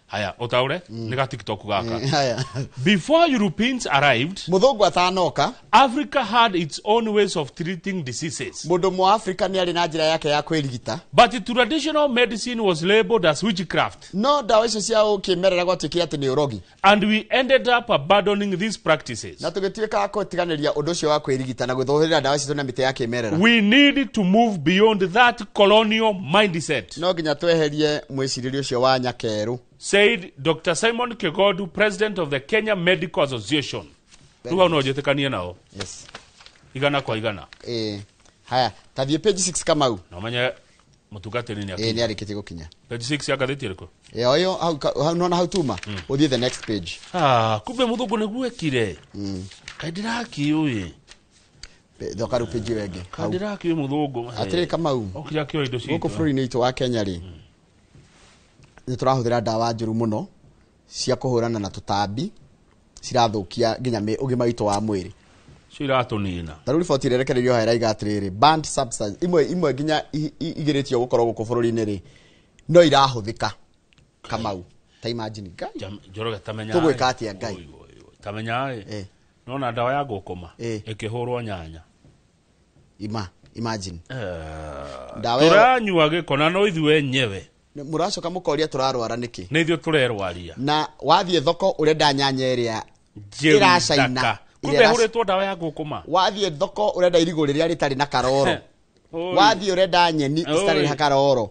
Speaker 22: Haya, otaure nika TikTok gaka.
Speaker 1: Haya.
Speaker 22: Before Europeans arrived,
Speaker 1: muthungu atanoka,
Speaker 22: Africa had its own ways of treating diseases.
Speaker 1: Mundu mu Africa ni ari na njira yake ya kwirigita.
Speaker 22: But the traditional medicine was labeled as witchcraft.
Speaker 1: No dawa icio cia ukimerera gwatikia ati ni urogi.
Speaker 22: And we ended up abandoning these practices.
Speaker 1: Na tugituika kutiganiria undu ucio wa kwirigita na guthohirira dawa icio na mite ya kimerera.
Speaker 22: We need to move beyond that colonial mindset.
Speaker 1: No ginya tweherie mwiciririo ucio wa nyakeru.
Speaker 22: Said Dr. Simon Kigodu, President of the Kenya Medical Association. Tuwa unaojetekania nao.
Speaker 1: Yes.
Speaker 22: Igana kwa igana.
Speaker 1: Haya, tathie page 6 kama u.
Speaker 22: Na manya mutugate nini
Speaker 1: akinya. Ni arikite gukinya.
Speaker 22: Page 6 ya gatheti riko.
Speaker 1: Oyo how nona how tuma. Uthie the next page.
Speaker 22: Kumbe muthungu niguo ekire. Kaidira kiuye.
Speaker 1: Thoka rupiji wenge.
Speaker 22: Kandira ki muthungu.
Speaker 1: Atire Kamau.
Speaker 22: Okira kio indo citu.
Speaker 1: Goko bũrũri-inĩ witũ wa Kenya rĩ. Nĩ tũrahũthĩra ndawa njũru mũno cia kũhũrana na tũtambi cirathukia nginya ũgima witũ wa mwĩrĩ.
Speaker 22: Ciratũnina.
Speaker 1: Tarũ riboti irerekereirio haira igatirĩrĩ banned substance imwe nginya igĩrĩtio gũkorwo gũkũ bũrũri-inĩ rĩ no irahũthĩka. Kamau ta imagine Ngai.
Speaker 22: Njoroge tamenya.
Speaker 1: Tũgwĩka atĩa Ngai?
Speaker 22: Tamenya nona ndawa ya gũkoma ĩkĩhũrwo nyanya.
Speaker 1: Imagine.
Speaker 22: Turanyua gĩko na no ithuĩ enyewe.
Speaker 1: Muracoka mũkoria turarwara nĩkĩ?
Speaker 22: Nĩ ithuĩ tũrerwaria.
Speaker 1: Na wathiĩ thoko ũrenda nyanya ĩrĩa ĩracaina.
Speaker 22: Kumbe hũrĩtwo ndawa ya gũkoma.
Speaker 1: Wathiĩ thoko ũrenda irigũ rĩrĩa rĩtarĩ na karoro. Wathiĩ ũrenda nyeni citarĩ na karoro.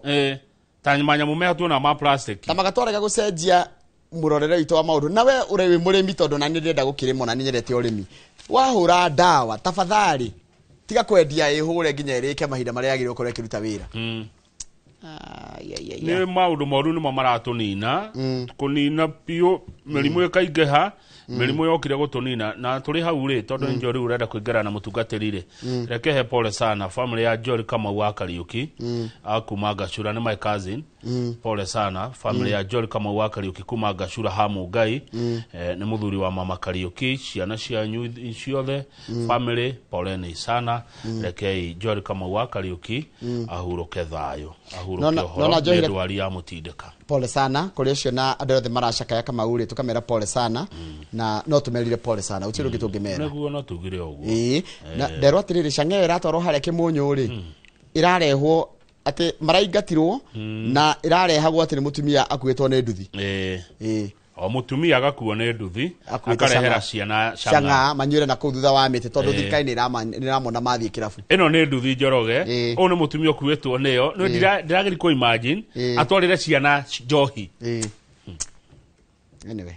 Speaker 22: Ta manyamu mehatwo na ma plastic.
Speaker 1: Ta magatwarega gũcenjia mũrorere witũ wa maũndũ. Na we ũrĩ wĩ mũrĩmi tondũ na nĩ ndĩrenda gũkĩrĩmwo na nĩ nyendete ũrĩmi. Wahũra ndawa tafadhali tiga kwendia ĩhũre nginya ĩrĩke mahinda marĩa yagĩrĩirwo gũkorwo ĩkĩruta wĩra.
Speaker 22: Nĩ maũndũ moru nĩmo maratũnina kũnina piũ mĩrimũ ĩkaingĩha mĩrimũ yokire gũtũnina na tũrĩ hau rĩ tondũ nĩ Njori ũrenda kũingĩra na mũtungatĩri rĩ reke he pole sana family ya Njori Kamau wa Kariuki akuma Gacura nĩ my cousin pole sana family ya Njori Kamau wa Kariuki kuma Gacura ha Mũngai nĩ mũthuri wa mama Kariuki ciana cianyu ciothe family pole nĩ sana reke Njori Kamau wa Kariuki ahurũke thayũ ahurũke horo nĩ ndwari ya mũtindĩka.
Speaker 1: Pole sana kuri ucio na andu othe maracakaya Kamau ri tukamera pole sana na no tumerire pole sana utiro gitungimera
Speaker 22: naguo no tugire uguo
Speaker 1: na nderwa atiriri Chang'e iratwarwo haria Kimunyu ri irarehwo ati maraingatirwo na irarehagwo ati ni mutumia akuitwo ni nduthi
Speaker 22: o mutumia agakuo ni nduthi akarehera ciana
Speaker 1: Chang'a manyure na kuthutha wa miti tondu thirikari ni ramona mathie kirabu
Speaker 22: ino ni nduthi Njoroge o ni mutumia okuitwo niyo no ndirageri ko imagine atwarire ciana njohi
Speaker 1: anyway